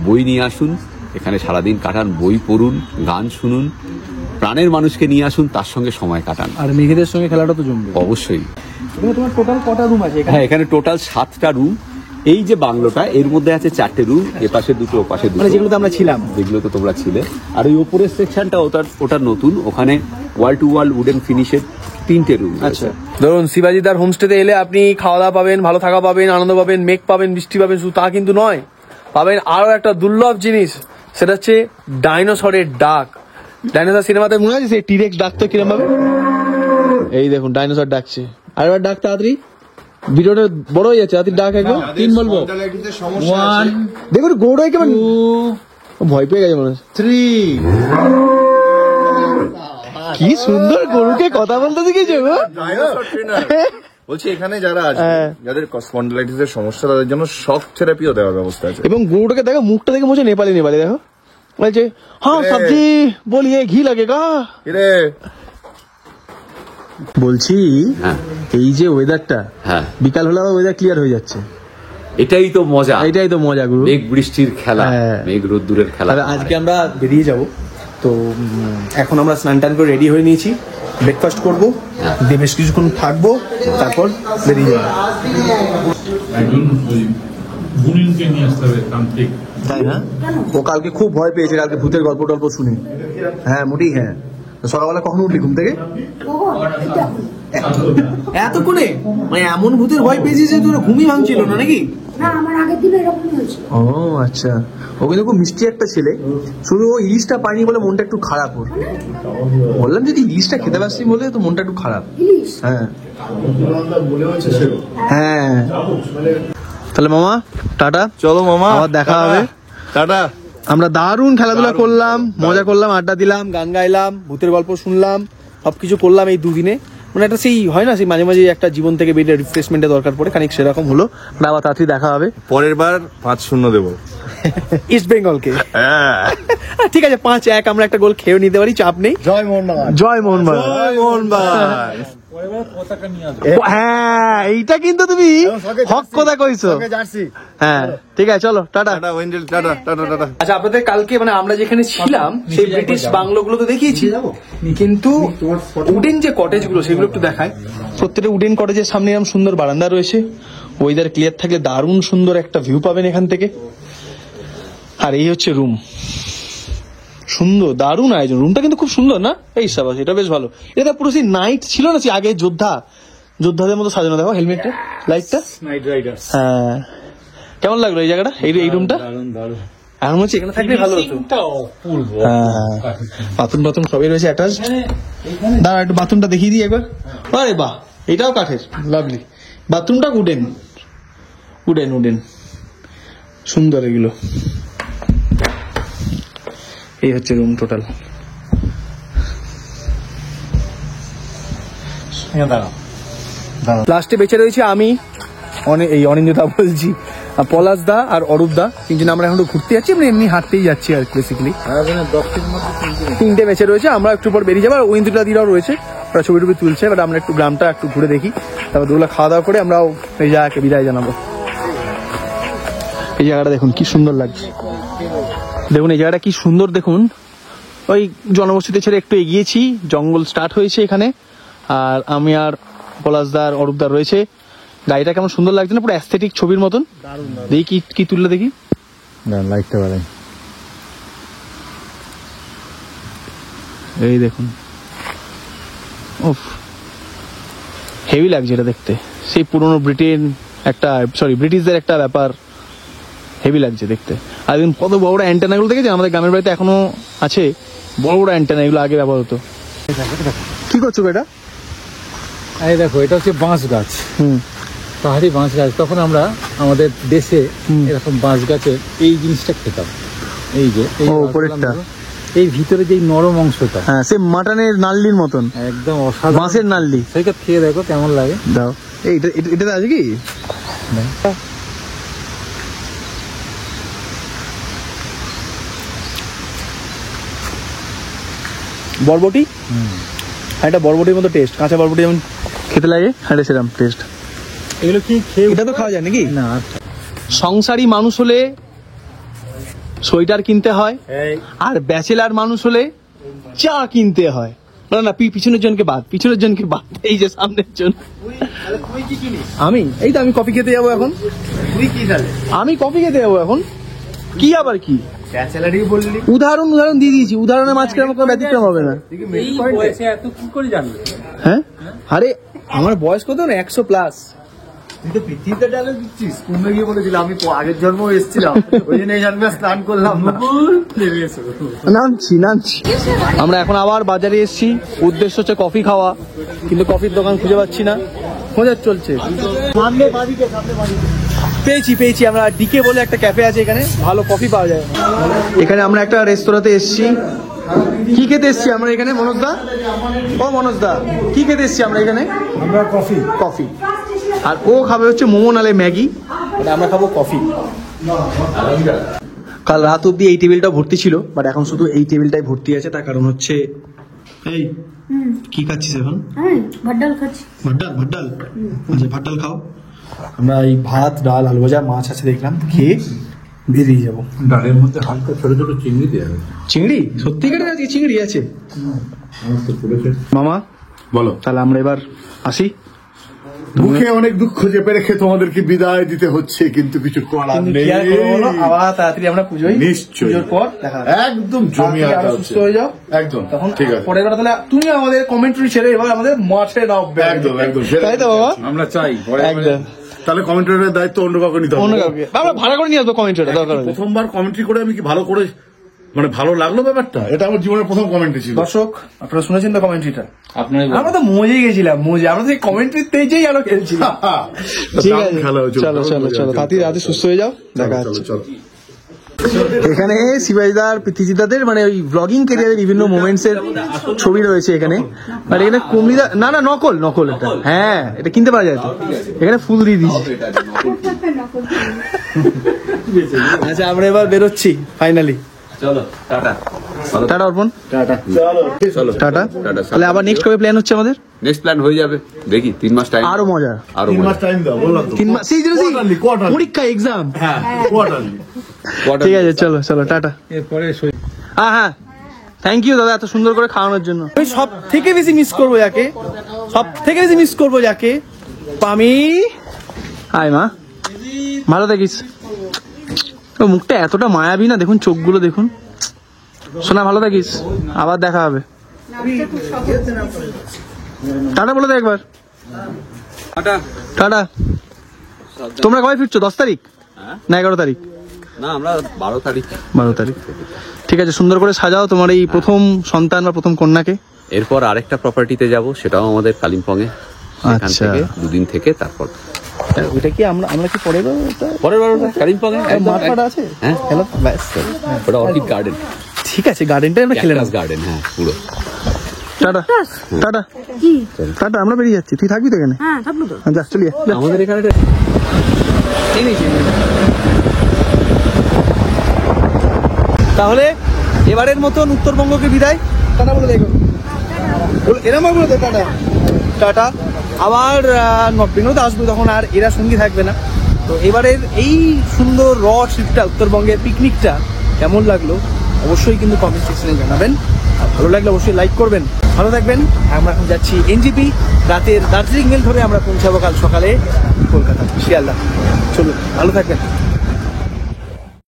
বই নিয়ে আসুন, এখানে সারাদিন কাটান, বই পড়ুন, গান শুনুন, প্রাণের মানুষকে নিয়ে আসুন, তার সঙ্গে সময় কাটান। আর মেঘেদের সঙ্গে খেলাটা তো জমবে অবশ্যই। তোমার টোটাল কটা রুম আছে? হ্যাঁ, এখানে টোটাল 7টা রুম। এই যে বাংলোটা, এর মধ্যে আছে 4টে রুম, এ পাশে 2টো, ও পাশে 2টো, মানে যেগুলোতে আমরা ছিলাম, যেগুলো তো তোমরা ছিলে। আর ওই উপরের সেকশনটা ওটা নতুন, ওখানে ওয়াল টু ওয়াল উডেন ফিনিশের 3টে রুম। আচ্ছা, ধরুন শিবাজিদার হোমস্টেতে এলে আপনি খাওয়া দাওয়া পাবেন, ভালো থাকা পাবেন, আনন্দ পাবেন, মেঘ পাবেন, বৃষ্টি পাবেন, শুধু তা কিন্তু নয়, পাবেন আরো একটা দুর্লভ জিনিস, সেটা হচ্ছে ডাইনোসরের ডাক। ডাইনোসর সিনেমাতে মনে আছে সেই টিরেক্স ডাকতো কিরম ভাবে? এই দেখুন ডাইনোসর ডাকছে, আরেকবার ডাক তাড়াতাড়ি, ভিডিওটা বড় হয়ে যাচ্ছে, তাড়াতাড়ি ডাক একবার। 3 বলবো, 1 দেখুন গৌড়াই কেমন ভয় পেয়ে গেছে মনে হচ্ছে। 3 কি সুন্দর গরুকে কথা বলতে শিখেছে গো। বলছি এখানে যারা আছে, যাদের স্পন্ডালাইটিস এর সমস্যা, তাদের জন্য শক থেরাপিও দেওয়ার ব্যবস্থা আছে। এবং গরুটাকে দেখো, মুখটা দেখে মনে হচ্ছে নেপালি নেপালি, দেখো বলছে হ্যাঁ সবজি বলিয়ে ঘি লাগেগা। বলছি এই যে ওয়েদারটা, হ্যাঁ, বিকাল হলে ওয়েদার ক্লিয়ার হয়ে যাচ্ছে, এটাই তো মজা, এটাই তো মজা গুরু। মেঘ বৃষ্টির খেলা, মেঘ রোদ্দুরের খেলা। আজকে আমরা বেরিয়ে যাব, তো এখন আমরা স্নান টান করে রেডি হয়ে নিয়েছি, ব্রেকফাস্ট করবো, দিয়ে বেশ কিছুক্ষণ থাকবো, তারপর বেরিয়ে যাবো। তাই না? ও কালকে খুব ভয় পেয়েছে, কালকে ভূতের গল্প টল্প শুনে। হ্যাঁ মোটেই। হ্যাঁ, সকালবেলা কখন উঠলি ঘুম থেকে? এতক্ষণে? মানে এমন ভূতের ভয় পেয়েছিস যে তোর ঘুমই ভাঙছিল না নাকি? না, আমার আগের দিন এরকম হয়েছে। ও আচ্ছা, ও কিন্তু খুব মিষ্টি একটা ছেলে, শুধু ও ইলিশটা পাইনি বলে মনটা একটু খারাপ ওর। বললাম যদি ইলিশটা খেতে পারছি বলে তো মনটা একটু খারাপ। হ্যাঁ হ্যাঁ, তাহলে মামা টাটা। চলো মামা, আবার দেখা হবে, টাটা। আমরা দারুণ খেলাধুলা করলাম, মজা করলাম, আড্ডা দিলাম, গান গাইলাম, ভূতের গল্প শুনলাম, সবকিছু করলাম এই দুদিনে। মানে একটা সেই হয় না, সেই মাঝে মাঝে একটা জীবন থেকে বেরিয়ে রিফ্রেশমেন্টের দরকার পড়ে, খানিক সেরকম হলো। আবার তাড়াতাড়ি দেখা হবে, পরের বার 5-0 দেবো ইস্ট বেঙ্গলকে। ঠিক আছে, 5-1 আমরা একটা গোল খেয়ে নিতে পারি, চাপ নেই। জয় মোহনবাগান, জয় মোহনবাগান, জয় মোহনবাগান। হ্যাঁ, এইটা কিন্তু তুমি হক কথা কইছো। হ্যাঁ ঠিক আছে, চলো টাটা। আচ্ছা, আপনাদের কালকে মানে আমরা যেখানে ছিলাম সেই ব্রিটিশ বাংলোগুলো তো দেখিয়েছি, কিন্তু উডেন যে কটেজ গুলো সেগুলো একটু দেখায়। প্রত্যেকটা উডেন কটেজের সামনে এরকম সুন্দর বারান্দা রয়েছে, ওয়েদার ক্লিয়ার থাকলে দারুণ সুন্দর একটা ভিউ পাবেন এখান থেকে। আর এই হচ্ছে রুম, সুন্দর দারুণ আয়োজন, রুমটা কিন্তু খুব সুন্দর না? এই সাবাস, এটা বেশ ভালো। এটা পুরো সেই নাইট ছিল না, সেই আগে যোদ্ধাদের মতো সাজানো, দেখো হেলমেটটা, লাইটটা, নাইট রাইডার্স। হ্যাঁ, কেমন লাগলো এই জায়গাটা, এই রুমটা? এখন হচ্ছে এখানে থাকলে ভালো হতো। বাথরুম সবই রয়েছে অ্যাটাচড। দাঁড়া একটু বাথরুমটা দেখিয়ে দিই একবার। আরে বাহ, এটাও কাঠের, লাভলি। বাথরুমটা উডেন সুন্দর এগুলো। এই হচ্ছে রুম টোটাল। লাস্টে বেঁচে রয়েছে আমি, অনিন্দিতা বলছি, পলাশ দা আর অরূপ দা, তিনজন আমরা এখন ঘুরতে যাচ্ছি, আমরা এমনি হাঁটতেই যাচ্ছি আর বেসিক্যালি। 3টে বেঁচে রয়েছে, আমরা একটু পর বেরিয়ে যাবো। আর উইন্দিতা দিরাও রয়েছে, ওরা ছবি টবি তুলছে। এবার আমরা একটু গ্রামটা একটু ঘুরে দেখি, তারপর দুগুলো খাওয়া দাওয়া করে আমরাও এই জায়গাকে বিদায় জানাবো। এই জায়গাটা দেখুন কি সুন্দর লাগছে, দেখুন এই জায়গাটা কি সুন্দর। দেখুন ওই জনবসতি ছেড়ে একটু এগিয়েছি, জঙ্গল স্টার্ট হয়েছে এখানে। আর আমি আর পলাশদার অরূপদার রয়েছে। গাড়িটা কেমন সুন্দর লাগছে না, পুরো অ্যাস্থেটিক ছবির মতন। দেখি কি তুললে দেখি, লাইটটা বাড়াই। এই দেখুন, উফ হেভি লাগছে এটা দেখতে, সেই পুরনো ব্রিটিশদের একটা ব্যাপার, হেভি লাগছে দেখতে। আর একদিন কত বড় বড় অ্যান্টেনাগুলো দেখেছি আমাদের গ্রামের বাড়িতে এখনো আছে, বড় বড় অ্যান্টেনা, এগুলো আগে ব্যবহার হতো। কি করছো এটা? এই দেখো, এটা হচ্ছে বাঁশ গাছ, হুম, পাহাড়ি বাঁশ গাছ। তখন আমরা আমাদের দেশে এরকম বাঁশ গাছের এই জিনিসটা খেতাম, এই যে এই উপরেরটা, এই ভিতরে যে নরম অংশটা, হ্যাঁ সে মাটনের নাল্লির মতন, একদম অসাধারণ বাঁশের নাল্লি। সেইটা খেয়ে দেখো কেমন লাগে। দাও, এটা আছে কি? বরবটি, একটা বরবটির মতো টেস্ট, কাঁচা বরবটি যেমন খেতে লাগে, হ্যাঁ সেরকম টেস্ট। এগুলো কি খেয়ে এটা তো খাওয়া যায় নাকি? না, সংসারী মানুষ হলে সোয়েটার কিনতে হয়, আর ব্যাচেলার মানুষ হলে চা কিনতে হয়। না না, পিছনের জনকে বাদ, এই যে সামনের জন। আমি এই তো, আমি কফি খেতে যাবো এখন। তুই কি তাহলে? আমি কফি খেতে যাবো এখন। কি আবার কি ব্যাচেলারই বললি? উদাহরণ দিয়ে দিয়েছি, উদাহরণের মাঝখানে আমার কোনো ব্যতিক্রম হবে না। এত কি করে জানবে? হ্যাঁ, আরে আমার বয়স কত না, 100+। তুই তো পৃথিবীতে ডায়লগ দিচ্ছিস। কুম্ভে গিয়ে বলেছিলাম আমি আগের জন্ম এসেছিলাম, ওই জন্য এই জন্মে স্নান করলাম না। নামছি। আমরা এখন আবার বাজারে এসেছি, উদ্দেশ্য হচ্ছে কফি খাওয়া, কিন্তু কফির দোকান খুঁজে পাচ্ছি না, খোঁজার চলছে। পেয়েছি আমরা ডিকে বলে একটা ক্যাফে আছে, এখানে ভালো কফি পাওয়া যায়। এখানে আমরা একটা রেস্তোরাঁতে এসেছি। কি খেতে এসেছি আমরা এখানে? মনোজদা, কি খেতে এসেছি আমরা এখানে? আমরা কফি। আর ও খাবে হচ্ছে মোমো নালে ম্যাগি, আর আমরা খাবো কফি। কাল রাত অব্দি এই টেবিলটা ভর্তি ছিল, বাট এখন শুধু এই টেবিলটাই ভর্তি আছে। তার কারণ হচ্ছে এই কি খাচ্ছিস এখন? ভাড্ডাল খাচ্ছি। ভাড্ডাল? আচ্ছা, ভাড্ডাল খাও। আমরা এই ভাত, ডাল, আলু ভাজা, মাছ আছে দেখলাম, খেয়ে বেরিয়ে যাবো। ডালের মধ্যে হালকা ছোট ছোট চিংড়ি দেওয়া হয়েছে। চিংড়ি? সত্যিকারের আছে চিংড়ি আছে? মামা বলো, তাহলে আমরা এবার আসি। মুখে অনেক দুঃখ চেপে রেখে তোমাদেরকে বিদায় দিতে হচ্ছে, কিন্তু কিছু করার নেই। আবার তাড়াতাড়ি আমরা পুজোয়, নিশ্চয়ই পুজোর পর দেখা হবে। একদম জমিয়ে সুস্থ হয়ে যাও একদম। তখন ঠিক আছে, পরের বার তাহলে তুমি আমাদের কমেন্ট্রি ছেড়ে এবার আমাদের মাঠে নাও। একদম। তাই তো বাবা? আমরা চাই একদম। তাহলে কমেন্টারের দায়িত্ব অন্য কাউকে নিতে হবে। অন্য কাউকে আমরা ভাড়া করে নিয়ে আসবো কমেন্ট্রিটা, দরকার হলে। প্রথমবার কমেন্ট্রি করে আমি কি ভালো করে, মানে ভালো লাগলো ব্যাপারটা? এটা আমার জীবনের প্রথম কমেন্ট্রি ছিল। দর্শক আপনারা শুনেছেন তো কমেন্ট্রিটা? আপনারাই আমরা তো মজেই গেছিলাম, আমরা তো কমেন্ট্রি তেজেই আরো খেলছিলাম। ঠিক আছে, চলো তাড়াতাড়ি সুস্থ হয়ে যাও, দেখা হচ্ছে। এখানে শিবাজদার, পৃথ্বীদাদের মানে ওই ব্লগিং ক্যারিয়ারের বিভিন্ন মোমেন্টস এর ছবি রয়েছে এখানে। আর এখানে কুমড়িদা, না নকল এটা, হ্যাঁ এটা কিনতে পাওয়া যায় তো। এখানে ফুল দিয়ে দিয়েছি। আচ্ছা, আমরা এবার বেরোচ্ছি ফাইনালি। চলো টাটা অর্পণ, টাটা। তাহলে আবার নেক্সট কবে প্ল্যান হচ্ছে আমাদের? নেক্সট প্ল্যান হয়ে যাবে, দেখি 3 মাস টাইম, আরো মজা। 3 মাস টাইম দাও, বললাম তো। 3 মাস পরীক্ষা, এক্সাম। কোয়ার্টারলি। ঠিক আছে, চলো টাটা। এরপরে হ্যাঁ, থ্যাংক ইউ দাদা এত সুন্দর করে খাওয়ানোর জন্য। আমি সব থেকে বেশি মিস করবো যাকে পামি। হাই মা, ভালো থাকিস। মুখটা এতটা মায়াবী না, দেখুন চোখগুলো দেখুন। সোনা ভালো থাকিস, আবার দেখা হবে। টাটা বলে দে একবার। টাটা। তোমরা কবে ফিরছো? 10 তারিখ না 11 তারিখ? না, আমরা 12 তারিখ। 12 তারিখ। ঠিক আছে, সুন্দর করে সাজাও তোমার এই প্রথম সন্তান বা প্রথম কন্যাকে। এরপর আরেকটা প্রপার্টিতে যাব, সেটাও আমাদের কালিম্পং এ। সেখান আচ্ছা। থেকে 2 দিন থেকে তারপর ওইটা কি আমরা কি পরের বার কালিম্পং এ মাঠ ফাট আছে? হ্যাঁ, হ্যালো, ব্যাস। ওটা অর্কিড গার্ডেন, ঠিক আছে, গার্ডেনটা আমরা খেলে নেব। গার্ডেন, হ্যাঁ পুরো। টাটা, আমরা বেরিয়ে যাচ্ছি। তুই থাকবি তো এখানে? হ্যাঁ, থাকবো তো। যা, চলিয়ে আমাদের এখানে তাহলে এবারের মতন উত্তরবঙ্গকে বিদায়। টাটা বলে দেখো, এরম বলে দে টাটা। আবার নর্থ বেঙ্গলতে আসবো, তখন আর এরা সঙ্গী থাকবে না। তো এবারের এই সুন্দর ট্রিপটা, উত্তরবঙ্গের পিকনিকটা কেমন লাগলো অবশ্যই কিন্তু কমেন্ট সেকশনে জানাবেন। আর ভালো লাগলে অবশ্যই লাইক করবেন। ভালো থাকবেন। আমরা এখন যাচ্ছি এনজিপি, রাতের দার্জিলিং মেল ধরে আমরা পৌঁছাবো কাল সকালে কলকাতা। শিয়ালদা। চলুন, ভালো থাকবেন।